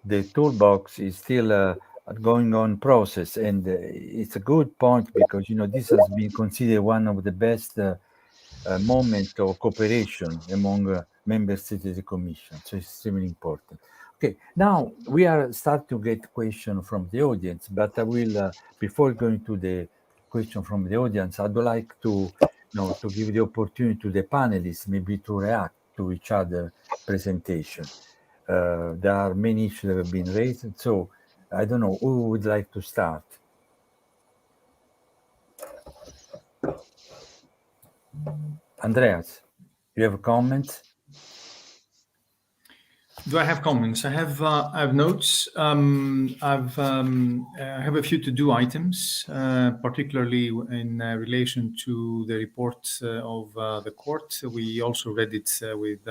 the toolbox is still a going on process, and it's a good point because this has been considered one of the best moment of cooperation among member states of the Commission. So it's extremely important. Okay, now we are starting to get questions from the audience, but I will, before going to the question from the audience, I'd like to give the opportunity to the panelists maybe to react to each other presentation. There are many issues that have been raised. So I don't know who would like to start. Andreas, you have comments? Do I have comments? I have notes. I have a few to-do items, particularly in relation to the report of the court. We also read it with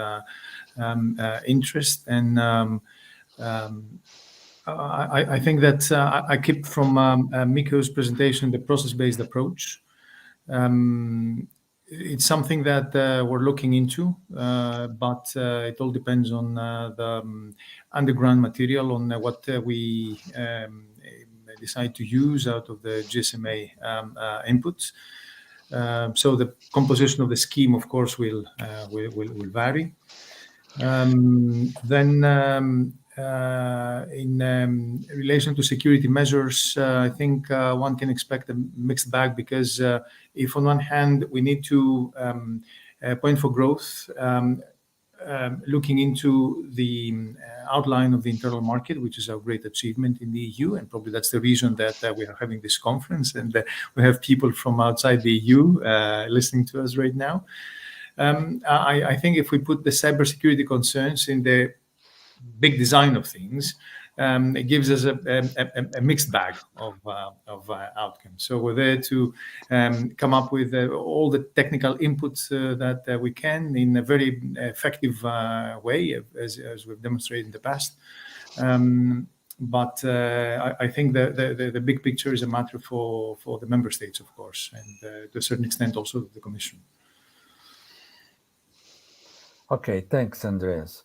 interest, and I think that I keep from Mikko's presentation the process-based approach. It's something that we're looking into, but it all depends on the underground material, on what we decide to use out of the GSMA inputs. So the composition of the scheme, of course, will vary. Then in relation to security measures, I think one can expect a mixed bag, because if on one hand we need to point for growth, looking into the outline of the internal market, which is a great achievement in the EU, and probably that's the reason that we are having this conference, and we have people from outside the EU listening to us right now. I think if we put the cybersecurity concerns in the big design of things, it gives us a mixed bag of outcomes. So we're there to come up with all the technical inputs that we can in a very effective way, as we've demonstrated in the past. But I think the big picture is a matter for the member states, of course, and to a certain extent also the Commission. Okay, thanks, Andreas.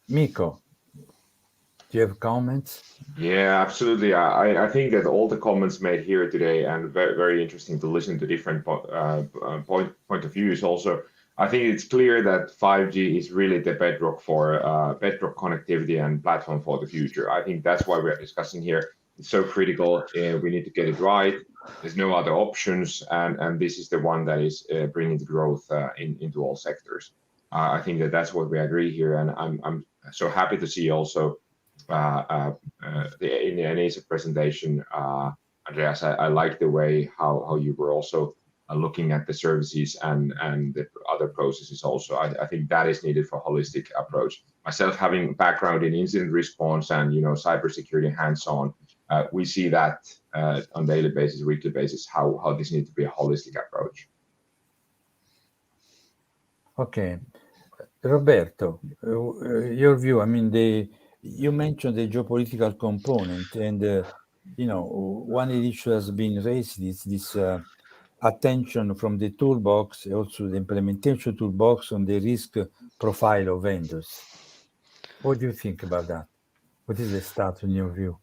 Mikko, do you have comments? Yeah, absolutely. I think that all the comments made here today, and very, very interesting to listen to different point of views also. I think it's clear that 5G is really the bedrock for bedrock connectivity and platform for the future. I think that's why we're discussing here. It's so critical. We need to get it right. There's no other options, and this is the one that is bringing the growth into all sectors. I think that that's what we agree here, and I'm so happy to see also in the NASA presentation, Andreas. I like the way how you were also looking at the services and the other processes also. I think that is needed for holistic approach. Myself, having background in incident response and cybersecurity hands-on, we see that on daily basis, weekly basis, how this needs to be a holistic approach. Okay, Roberto, your view. I mean, you mentioned the geopolitical component, and one issue has been raised is this attention from the toolbox, also the implementation toolbox, on the risk profile of vendors. What do you think about that? What is the status in your view?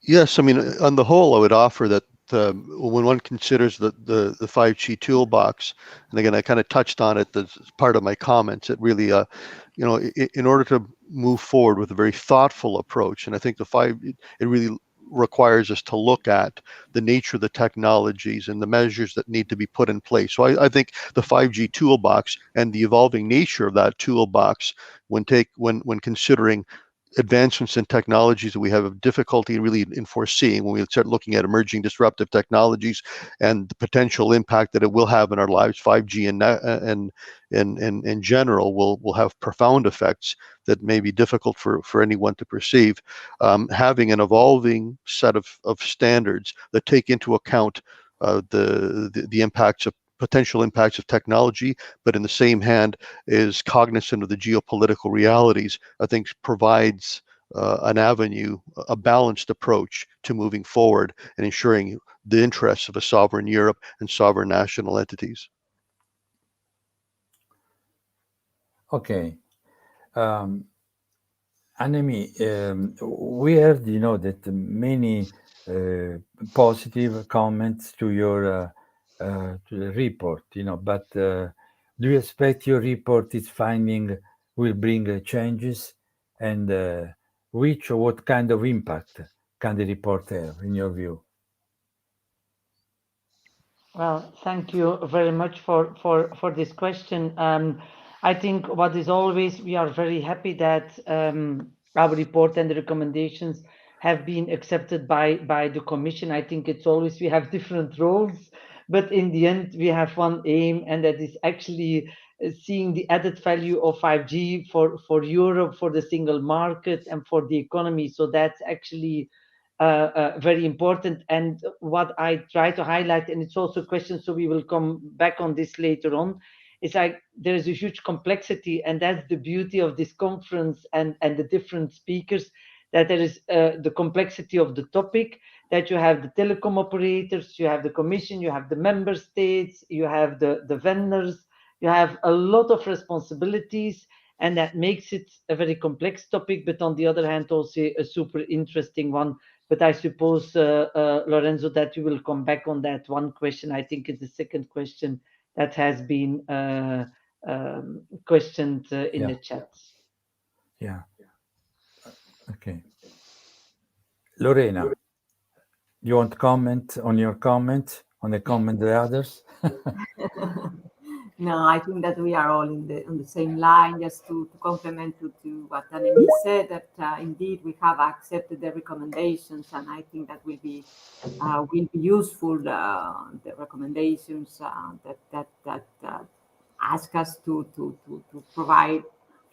Yes, I mean, on the whole, I would offer that when one considers the 5G toolbox, and again, I kind of touched on it as part of my comments, it really, in order to move forward with a very thoughtful approach, and I think it really requires us to look at the nature of the technologies and the measures that need to be put in place. So I think the 5G toolbox and the evolving nature of that toolbox, when considering advancements in technologies that we have difficulty really in foreseeing, when we start looking at emerging disruptive technologies and the potential impact that it will have in our lives, 5G and in general will have profound effects that may be difficult for anyone to perceive. Having an evolving set of standards that take into account the potential impacts of technology, but in the same hand is cognizant of the geopolitical realities, I think provides an avenue, a balanced approach to moving forward and ensuring the interests of a sovereign Europe and sovereign national entities. Okay. Annemi, we heard, that many positive comments to your to the report, but do you expect your report, its finding, will bring changes, and which or what kind of impact can the report have, in your view? Well, thank you very much for this question. I think what is always, we are very happy that our report and the recommendations have been accepted by the Commission. I think it's always, we have different roles, but in the end, we have one aim, and that is actually seeing the added value of 5G for Europe, for the single market, and for the economy. So that's actually very important. And what I try to highlight, and it's also a question, so we will come back on this later on, it's like there is a huge complexity, and that's the beauty of this conference and the different speakers, that there is the complexity of the topic, that you have the telecom operators, you have the Commission, you have the member states, you have the vendors, you have a lot of responsibilities, and that makes it a very complex topic, but on the other hand, also a super interesting one. But I suppose, Lorenzo, that you will come back on that one question. I think it's the second question that has been questioned in the chat. Yeah. Okay. Lorena, you want to comment on your comment, on the comment of the others? No, I think that we are all on the same line. Just to complement to what Annemiek said, that indeed we have accepted the recommendations, and I think that will be useful. The recommendations that ask us to provide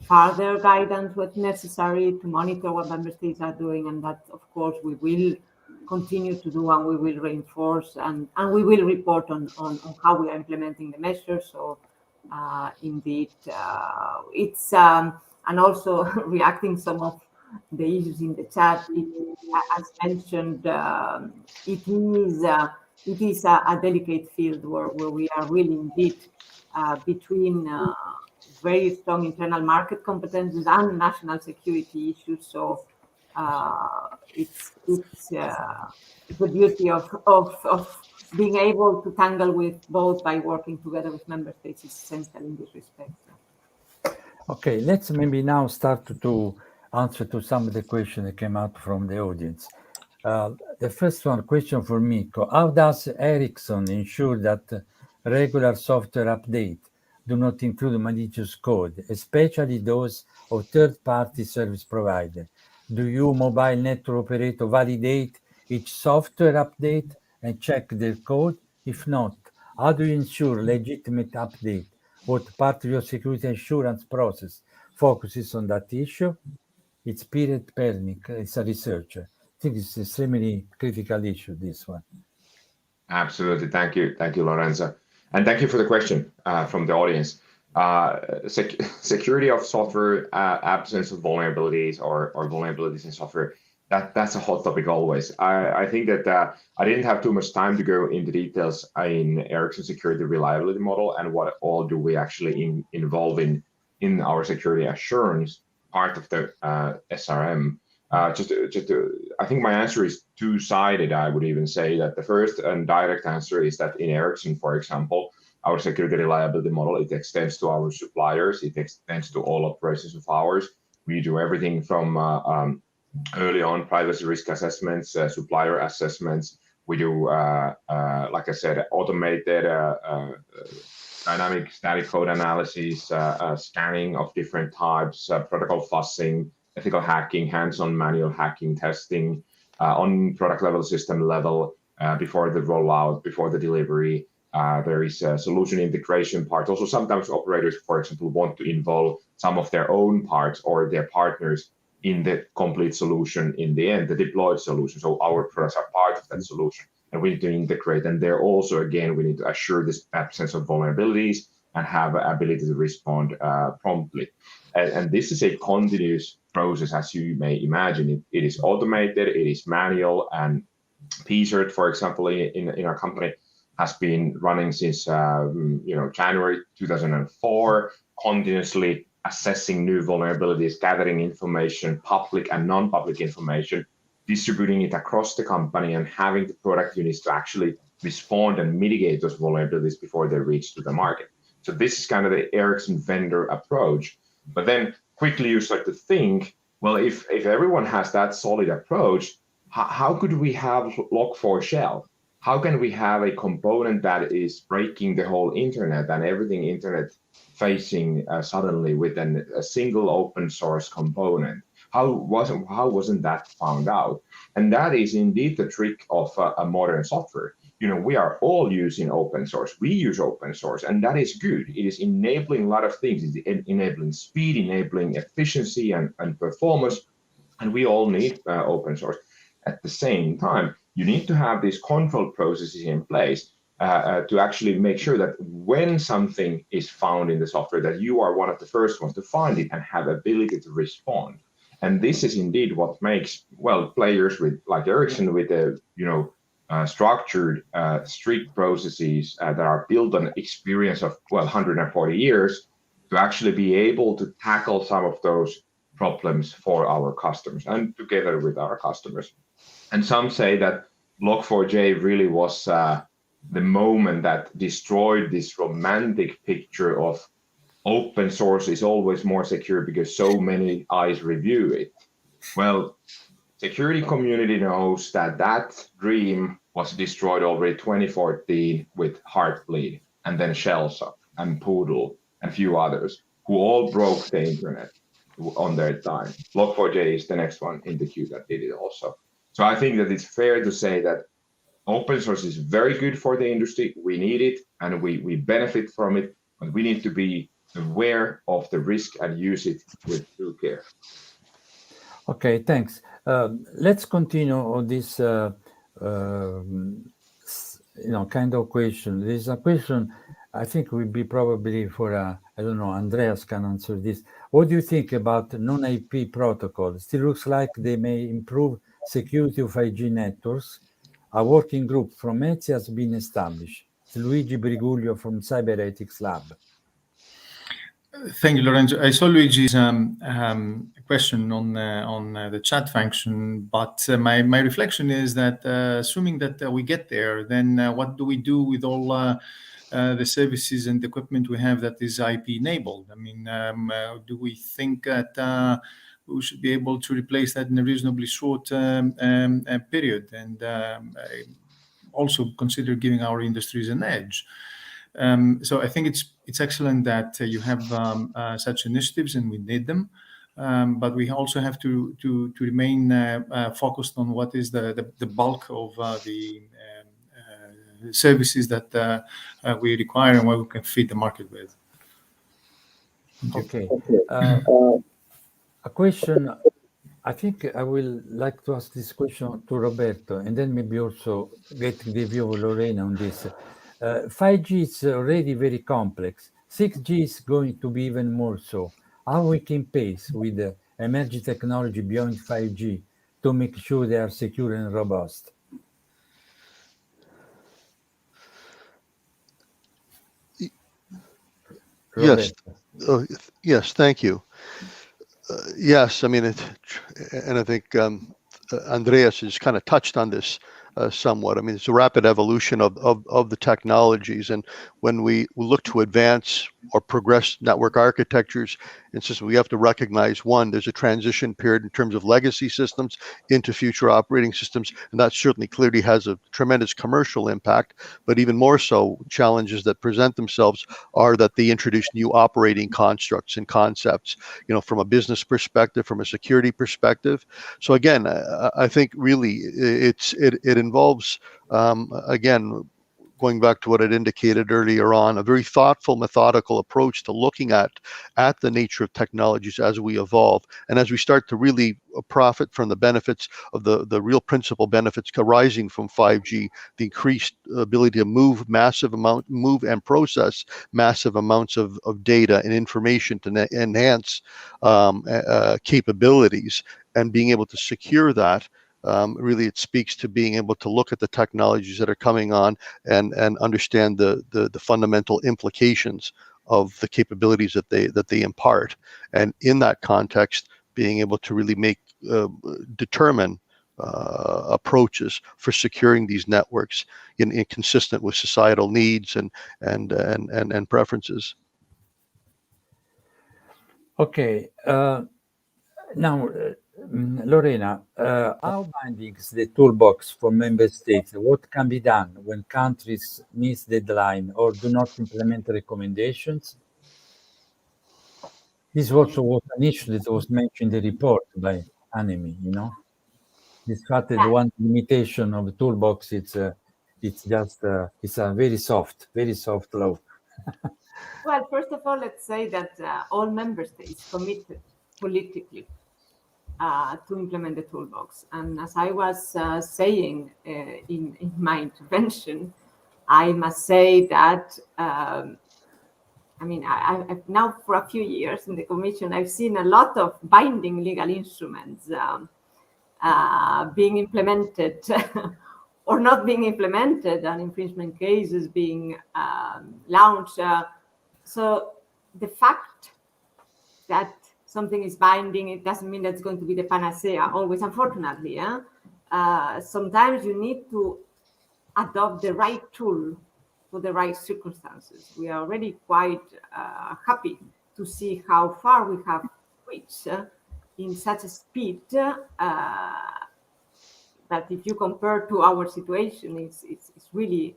further guidance what's necessary to monitor what member states are doing, and that of course we will continue to do, and we will reinforce and we will report on how we are implementing the measures. So indeed it's and also reacting some of the issues in the chat, as mentioned, it is a delicate field where we are really indeed between very strong internal market competences and national security issues. So it's the beauty of being able to tangle with both by working together with member states is essential in this respect. Okay, let's maybe now start to answer to some of the questions that came out from the audience. The first one, question for Mikko. How does Ericsson ensure that regular software update do not include malicious code, especially those of third-party service provider? Do you, mobile network operator, validate each software update and check the code? If not, how do you ensure legitimate update? What part of your security assurance process focuses on that issue? It's Piret Pernik, it's a researcher. I think it's an extremely critical issue, this one. Absolutely. Thank you, Lorenzo. And thank you for the question from the audience. Security of software, absence of vulnerabilities or vulnerabilities in software, that's a hot topic always. I think that I didn't have too much time to go into details in Ericsson security reliability model and what all do we actually involve in our security assurance part of the SRM. I think my answer is two-sided. I would even say that the first and direct answer is that in Ericsson, for example, our security reliability model, it extends to our suppliers, it extends to all operations of ours. We do everything from early on privacy risk assessments, supplier assessments. We do, like I said, automated dynamic static code analysis, scanning of different types, protocol fuzzing, ethical hacking, hands-on manual hacking testing, on product level, system level, before the rollout, before the delivery. There is a solution integration part. Also, sometimes operators, for example, want to involve some of their own parts or their partners in the complete solution in the end, the deployed solution. So our products are part of that solution, and we need to integrate. And there also, again, we need to assure this absence of vulnerabilities and have ability to respond promptly. And this is a continuous process, as you may imagine. It is automated, it is manual, and PCERT, for example, in our company, has been running since January 2004, continuously assessing new vulnerabilities, gathering information, public and non-public information, distributing it across the company, and having the product units to actually respond and mitigate those vulnerabilities before they reach to the market. So this is kind of the Ericsson vendor approach. But then quickly you start to think, well, if everyone has that solid approach, how could we have Log4Shell? how can we have a component that is breaking the whole internet and everything internet facing suddenly with a single open source component? How wasn't that found out? And that is indeed the trick of a modern software. We are all using open source. We use open source, and that is good. It is enabling a lot of things. It's enabling speed, enabling efficiency and performance, and we all need open source. At the same time, you need to have these control processes in place to actually make sure that when something is found in the software, that you are one of the first ones to find it and have ability to respond. And this is indeed what makes, well, players like Ericsson with the structured, strict processes that are built on experience of 140 years to actually be able to tackle some of those problems for our customers and together with our customers. And some say that Log4j really was the moment that destroyed this romantic picture of open source is always more secure because so many eyes review it. Well, security community knows that dream was destroyed already 2014 with Heartbleed and then Shellshock and Poodle and a few others who all broke the internet on their time. Log4j is the next one in the queue that did it also. So I think that it's fair to say that open source is very good for the industry. We need it and we benefit from it, but we need to be aware of the risk and use it with due care. Okay, thanks. Let's continue on this kind of question. There's a question I think will be probably for, I don't know, Andreas can answer this. What do you think about non-IP protocols? Still looks like they may improve security of 5G networks. A working group from ETSI has been established. It's Luigi Briguglio from Cyber Ethics Lab. Thank you, Lorenzo. I saw Luigi's question on the chat function, but my reflection is that assuming that we get there, then what do we do with all the services and equipment we have that is IP enabled? I mean, do we think that we should be able to replace that in a reasonably short period, and also consider giving our industries an edge? So I think it's excellent that you have such initiatives, and we need them. But we also have to remain focused on what is the bulk of the services that we require and what we can feed the market with. Okay. A question, I think I will like to ask this question to Roberto, and then maybe also get the view of Lorena on this. 5G is already very complex. 6G is going to be even more so. How we can pace with the emerging technology beyond 5G to make sure they are secure and robust? Yes. Yes, thank you. Yes, I mean, and I think Andreas has kind of touched on this somewhat. I mean, it's a rapid evolution of the technologies, and when we look to advance or progress network architectures and systems, we have to recognize, one, there's a transition period in terms of legacy systems into future operating systems, and that certainly clearly has a tremendous commercial impact. But even more so, challenges that present themselves are that they introduce new operating constructs and concepts, from a business perspective, from a security perspective. So again, I think really it involves, again, going back to what I'd indicated earlier on, a very thoughtful, methodical approach to looking at the nature of technologies as we evolve, and as we start to really profit from the benefits of the real principal benefits arising from 5G, the increased ability to move and process massive amounts of data and information to enhance capabilities, and being able to secure that. Really, it speaks to being able to look at the technologies that are coming on and understand the fundamental implications of the capabilities that they impart, and in that context, being able to really determine approaches for securing these networks in consistent with societal needs and preferences. Okay. Now, Lorena, how binding is the toolbox for member states? What can be done when countries miss deadline or do not implement recommendations? This also was an issue that was mentioned in the report by Anemi, you know? This fact that one limitation of the toolbox, it's just, it's a very soft law. Well, first of all, let's say that all member states committed politically to implement the toolbox. And as I was saying in my intervention, I must say that, I mean, I've now for a few years in the Commission, I've seen a lot of binding legal instruments being implemented or not being implemented, and infringement cases being launched. So the fact that something is binding, it doesn't mean that's going to be the panacea always, unfortunately. Sometimes you need to adopt the right tool for the right circumstances. We are already quite happy to see how far we have reached in such a speed that if you compare to our situation, it's really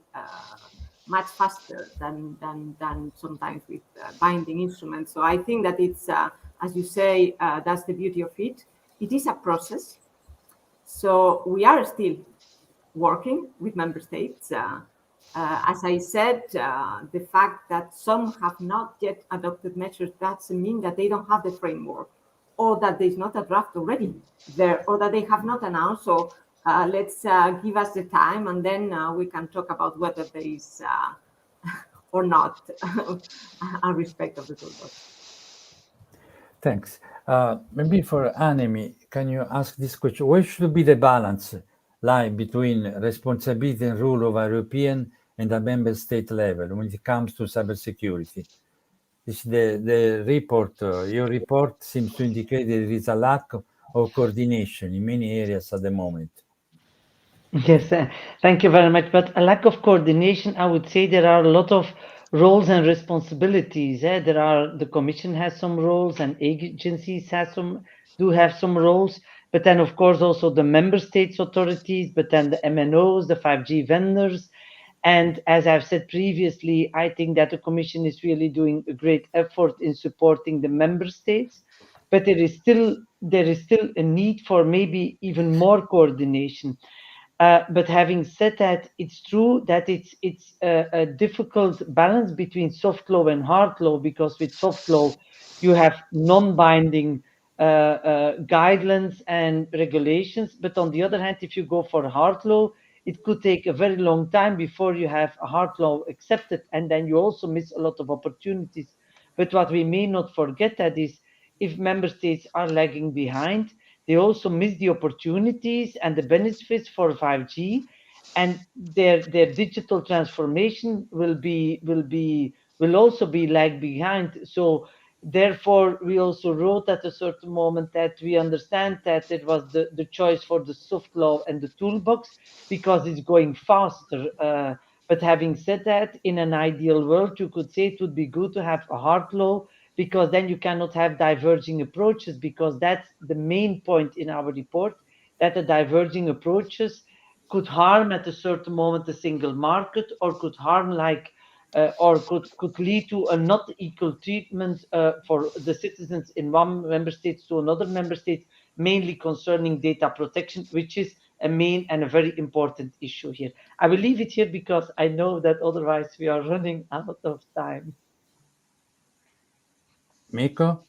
much faster than sometimes with binding instruments. So I think that it's, as you say, that's the beauty of it. It is a process. So we are still working with member states. As I said, the fact that some have not yet adopted measures doesn't mean that they don't have the framework, or that there's not a draft already there, or that they have not announced. So let's give us the time, and then we can talk about whether there is or not a respect of the toolbox. Thanks. Maybe for Anemi, can you ask this question? Where should be the balance lie between responsibility and rule of a European and a member state level when it comes to cybersecurity? The report, your report seems to indicate that there is a lack of coordination in many areas at the moment. Yes, thank you very much. But a lack of coordination, I would say there are a lot of roles and responsibilities. The Commission has some roles, and agencies do have some roles. But then, of course, also the member states authorities, but then the MNOs, the 5G vendors. And as I've said previously, I think that the Commission is really doing a great effort in supporting the member states. But there is still a need for maybe even more coordination. But having said that, it's true that it's a difficult balance between soft law and hard law, because with soft law, you have non-binding guidelines and regulations. But on the other hand, if you go for hard law, it could take a very long time before you have a hard law accepted, and then you also miss a lot of opportunities. But what we may not forget that is, if member states are lagging behind, they also miss the opportunities and the benefits for 5G, and their digital transformation will also be lag behind. So therefore, we also wrote at a certain moment that we understand that it was the choice for the soft law and the toolbox because it's going faster. But having said that, in an ideal world, you could say it would be good to have a hard law, because then you cannot have diverging approaches, because that's the main point in our report, that the diverging approaches could harm at a certain moment the single market, or could harm or could lead to a not equal treatment for the citizens in one member state to another member state, mainly concerning data protection, which is a main and a very important issue here. I will leave it here because I know that otherwise we are running out of time. Miko?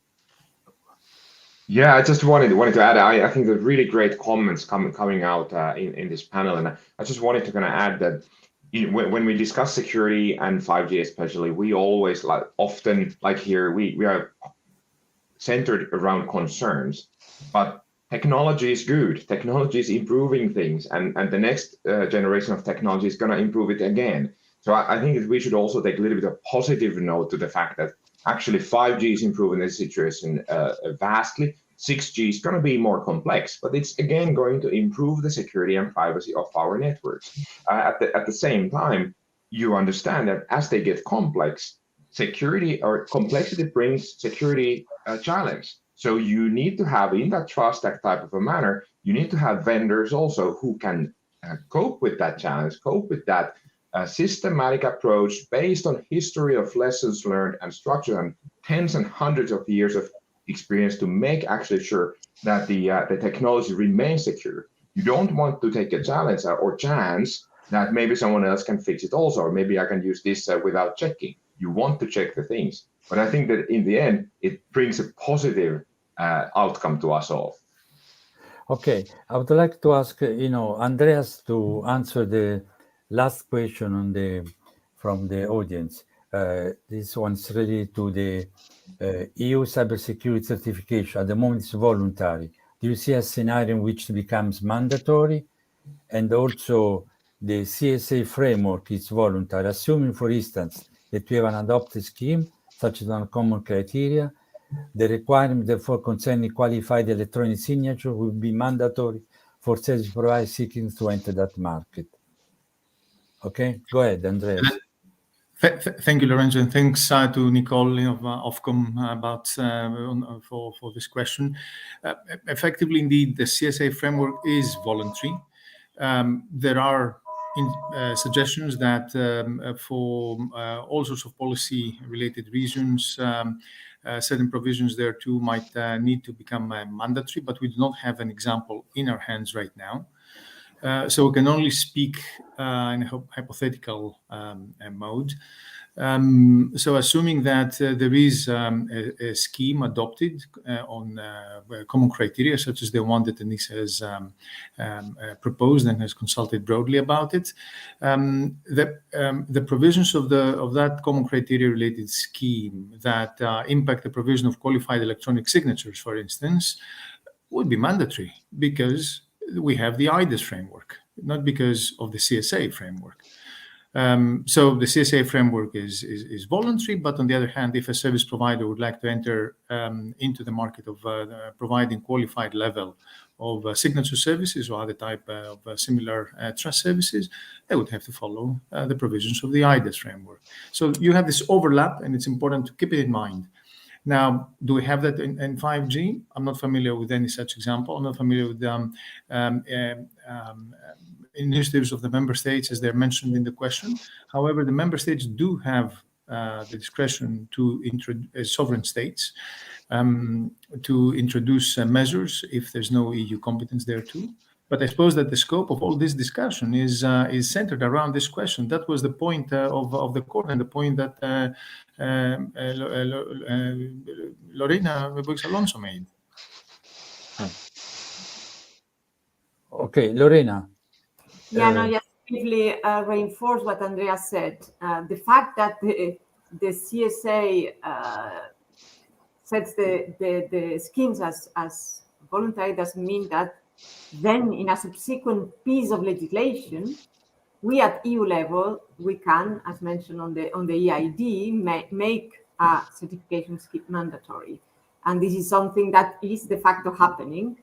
Yeah, I just wanted to add. I think there's really great comments coming out in this panel, and I just wanted to kind of add that when we discuss security and 5G especially, we always often here we are centered around concerns, but technology is good. Technology is improving things, and the next generation of technology is going to improve it again. So I think that we should also take a little bit of positive note to the fact that actually 5G is improving the situation vastly. 6G is going to be more complex, but it's again going to improve the security and privacy of our networks. At the same time, you understand that as they get complex, security or complexity brings security challenge. So you need to have, in that trust type of a manner, you need to have vendors also who can cope with that challenge, cope with that systematic approach based on history of lessons learned and structure and tens and hundreds of years of experience to make actually sure that the technology remains secure. You don't want to take a challenge or chance that maybe someone else can fix it also, or maybe I can use this without checking. You want to check the things. But I think that in the end, it brings a positive outcome to us all. Okay, I would like to ask, Andreas to answer the last question from the audience. This one's related to the EU cybersecurity certification. At the moment, it's voluntary. Do you see a scenario in which it becomes mandatory? And also, the CSA framework is voluntary. Assuming, for instance, that we have an adopted scheme, such as uncommon criteria, the requirement therefore concerning qualified electronic signature will be mandatory for service providers seeking to enter that market. Okay, go ahead, Andreas. Thank you, Lorenzo, and thanks to Nicole of Ofcom about for this question. Effectively, indeed, the CSA framework is voluntary. There are suggestions that for all sorts of policy-related reasons, certain provisions there too might need to become mandatory, but we do not have an example in our hands right now. So we can only speak in a hypothetical mode. So assuming that there is a scheme adopted on common criteria, such as the one that Denise has proposed and has consulted broadly about it, the provisions of that common criteria-related scheme that impact the provision of qualified electronic signatures, for instance, would be mandatory because we have the IDES framework, not because of the CSA framework. So the CSA framework is voluntary, but on the other hand, if a service provider would like to enter into the market of providing qualified level of signature services or other type of similar trust services, they would have to follow the provisions of the IDES framework. So you have this overlap, and it's important to keep it in mind. Now, do we have that in 5G? I'm not familiar with any such example. I'm not familiar with initiatives of the member states as they're mentioned in the question. However, the member states do have the discretion to introduce sovereign states to introduce measures if there's no EU competence there too. But I suppose that the scope of all this discussion is centered around this question. That was the point of the court and the point that Lorena Alonso made. Okay, Lorena. Yeah, no, just briefly reinforce what Andrea said. The fact that the CSA sets the schemes as voluntary doesn't mean that then in a subsequent piece of legislation, we at EU level, we can, as mentioned on the EID, make a certification scheme mandatory. And this is something that is de facto happening.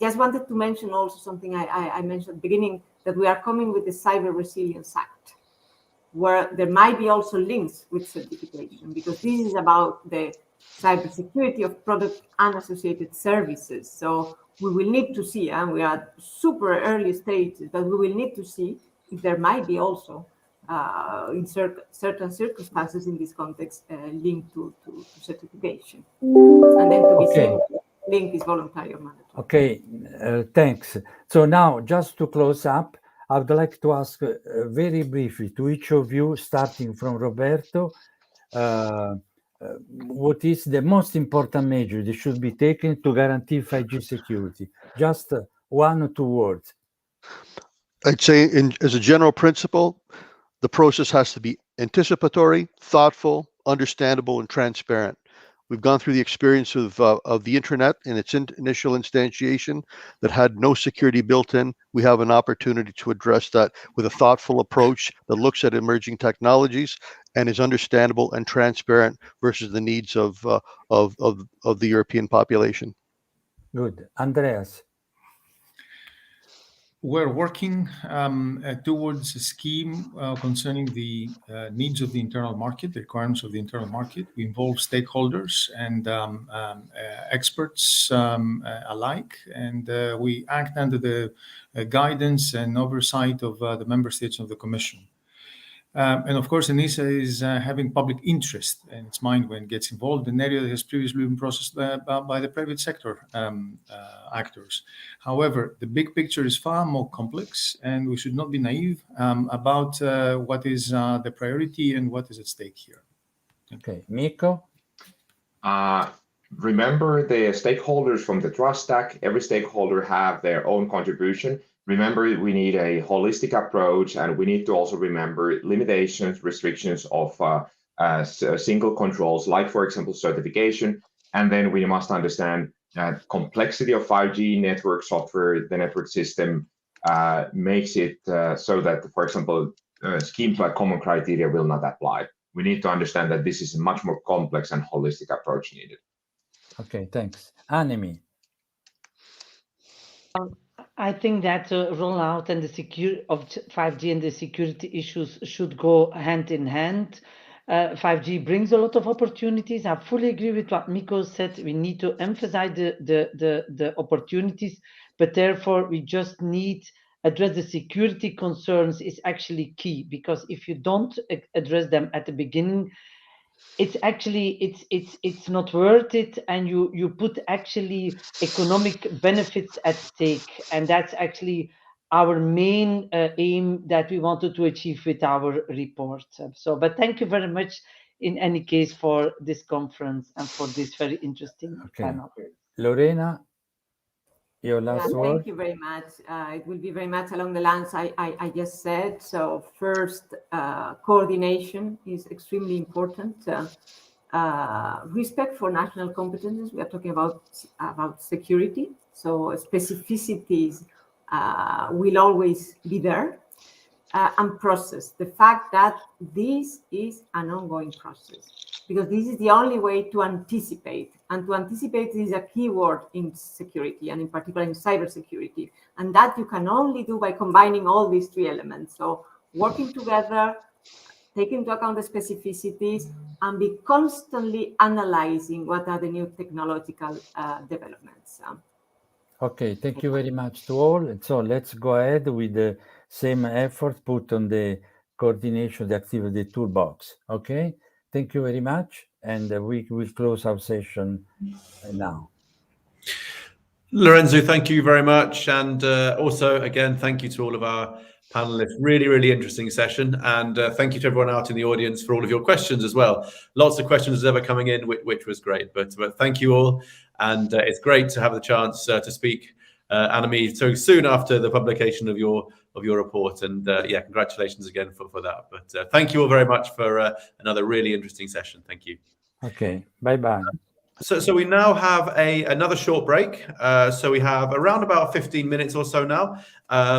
Just wanted to mention also something I mentioned at the beginning, that we are coming with the Cyber Resilience Act, where there might be also links with certification, because this is about the cybersecurity of product and associated services. So we will need to see, and we are at super early stages, but we will need to see if there might be also, in certain circumstances in this context, linked to certification. And then to be seen, link is voluntary or mandatory. Okay, thanks. So now, just to close up, I would like to ask very briefly to each of you, starting from Roberto, what is the most important measure that should be taken to guarantee 5G security? Just 1 or 2 words. I'd say, as a general principle, the process has to be anticipatory, thoughtful, understandable, and transparent. We've gone through the experience of the internet in its initial instantiation that had no security built in. We have an opportunity to address that with a thoughtful approach that looks at emerging technologies and is understandable and transparent versus the needs of the European population. Good. Andreas. we're working towards a scheme concerning the needs of the internal market, the requirements of the internal market. We involve stakeholders and experts alike, and we act under the guidance and oversight of the member states of the Commission. And of course, ENISA is having public interest in its mind when it gets involved in an area that has previously been processed by the private sector actors. However, the big picture is far more complex, and we should not be naive about what is the priority and what is at stake here. Okay, Miko? Remember the stakeholders from the trust stack. Every stakeholder have their own contribution. Remember, we need a holistic approach, and we need to also remember limitations, restrictions of single controls, like, for example, certification. And then we must understand that complexity of 5G network software, the network system, makes it so that, for example, schemes like common criteria will not apply. We need to understand that this is a much more complex and holistic approach needed. Okay, thanks. Anemi? I think that rollout and the security of 5G and the security issues should go hand in hand. 5G brings a lot of opportunities. I fully agree with what Miko said. We need to emphasize the opportunities, but therefore we just need address the security concerns is actually key, because if you don't address them at the beginning, it's actually it's not worth it, and you put actually economic benefits at stake, and that's actually our main aim that we wanted to achieve with our report. But thank you very much in any case for this conference and for this very interesting panel. Lorena, your last word. Thank you very much. It will be very much along the lines I just said. So first, coordination is extremely important. Respect for national competences. We are talking about security. So specificities will always be there. And process. The fact that this is an ongoing process, because this is the only way to anticipate. And to anticipate is a key word in security, and in particular in cybersecurity. And that you can only do by combining all these three elements. So working together, taking into account the specificities, and be constantly analyzing what are the new technological developments. Okay, thank you very much to all. And so let's go ahead with the same effort put on the coordination of the activity toolbox. Okay, thank you very much. And we will close our session now. Lorenzo, thank you very much. And also, again, thank you to all of our panelists. Really, really interesting session. And thank you to everyone out in the audience for all of your questions as well. Lots of questions ever coming in, which was great. But thank you all. And it's great to have the chance to speak, Anemi, so soon after the publication of your report. And yeah, congratulations again for that. But thank you all very much for another really interesting session. Thank you. Okay, bye-bye. So we now have another short break. So we have around about 15 minutes or so now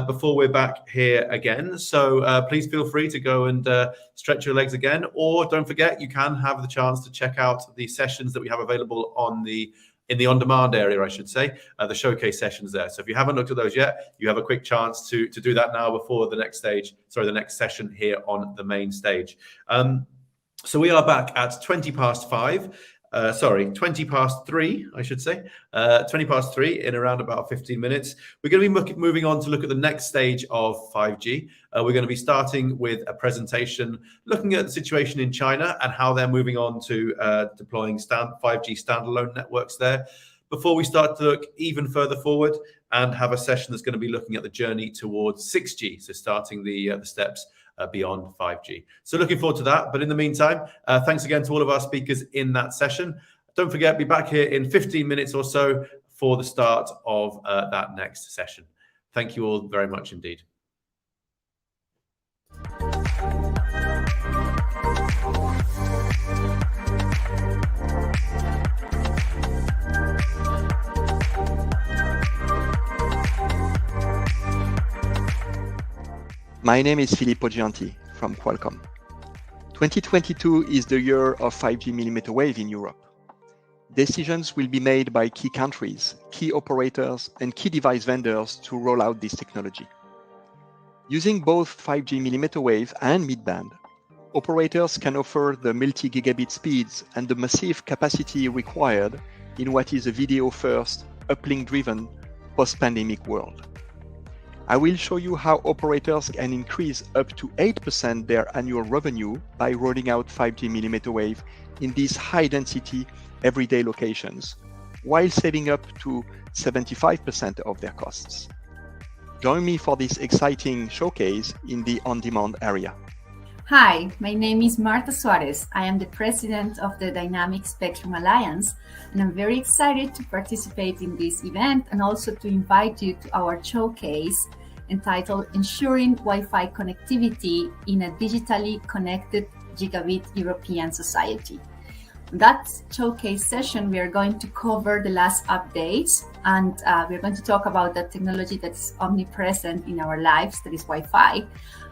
before we're back here again. So please feel free to go and stretch your legs again, or don't forget, you can have the chance to check out the sessions that we have available in the on-demand area, I should say, the showcase sessions there. So if you haven't looked at those yet, you have a quick chance to do that now before the next session here on the main stage. So we are back at 20 past 3, I should say, 20 past 3 in around about 15 minutes. We're going to be moving on to look at the next stage of 5G. We're going to be starting with a presentation looking at the situation in China and how they're moving on to deploying 5G standalone networks there, before we start to look even further forward and have a session that's going to be looking at the journey towards 6G, so starting the steps beyond 5G. So looking forward to that. But in the meantime, thanks again to all of our speakers in that session. Don't forget, be back here in 15 minutes or so for the start of that next session. Thank you all very much indeed. My name is Filippo Gianti from Qualcomm. 2022 is the year of 5G millimeter wave in Europe. decisions will be made by key countries, key operators, and key device vendors to roll out this technology. Using both 5G millimeter wave and mid-band, operators can offer the multi-gigabit speeds and the massive capacity required in what is a video-first, uplink-driven, post-pandemic world. I will show you how operators can increase up to 8% their annual revenue by rolling out 5G millimeter wave in these high-density, everyday locations, while saving up to 75% of their costs. Join me for this exciting showcase in the on-demand area. Hi, my name is Marta Suarez. I am the president of the Dynamic Spectrum Alliance, and I'm very excited to participate in this event and also to invite you to our showcase entitled Ensuring Wi-Fi Connectivity in a Digitally Connected Gigabit European Society. In that showcase session, we are going to cover the last updates, and we're going to talk about the technology that's omnipresent in our lives, that is Wi-Fi,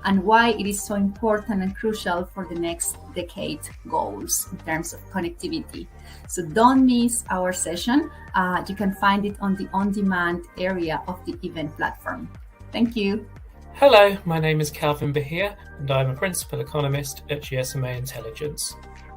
and why it is so important and crucial for the next decade goals in terms of connectivity. So don't miss our session. You can find it on the on-demand area of the event platform. Thank you. Hello, my name is Calvin Bahia, and I'm a principal economist at GSMA Intelligence.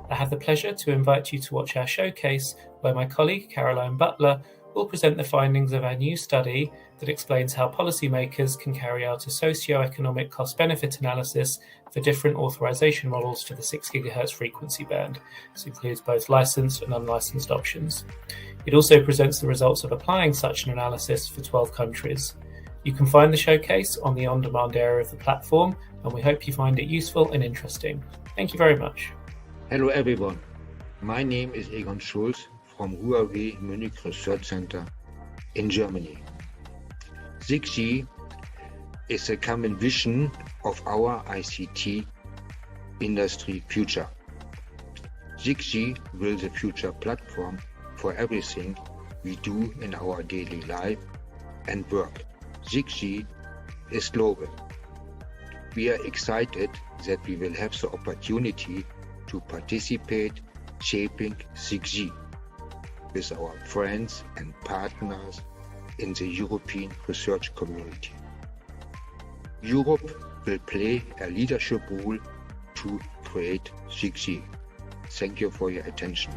I have the pleasure to invite you to watch our showcase where my colleague Caroline Butler will present the findings of our new study that explains how policymakers can carry out a socio-economic cost-benefit analysis for different authorization models for the 6 GHz frequency band. This includes both licensed and unlicensed options. It also presents the results of applying such an analysis for 12 countries. You can find the showcase on the on-demand area of the platform, and we hope you find it useful and interesting. Thank you very much. Hello everyone, my name is Egon Schulz from Huawei Munich Research Center in Germany. 6G is a common vision of our ICT industry future. 6G will be the future platform for everything we do in our daily life and work. 6G is global. We are excited that we will have the opportunity to participate shaping 6G with our friends and partners in the European research community. Europe will play a leadership role to create 6G. Thank you for your attention.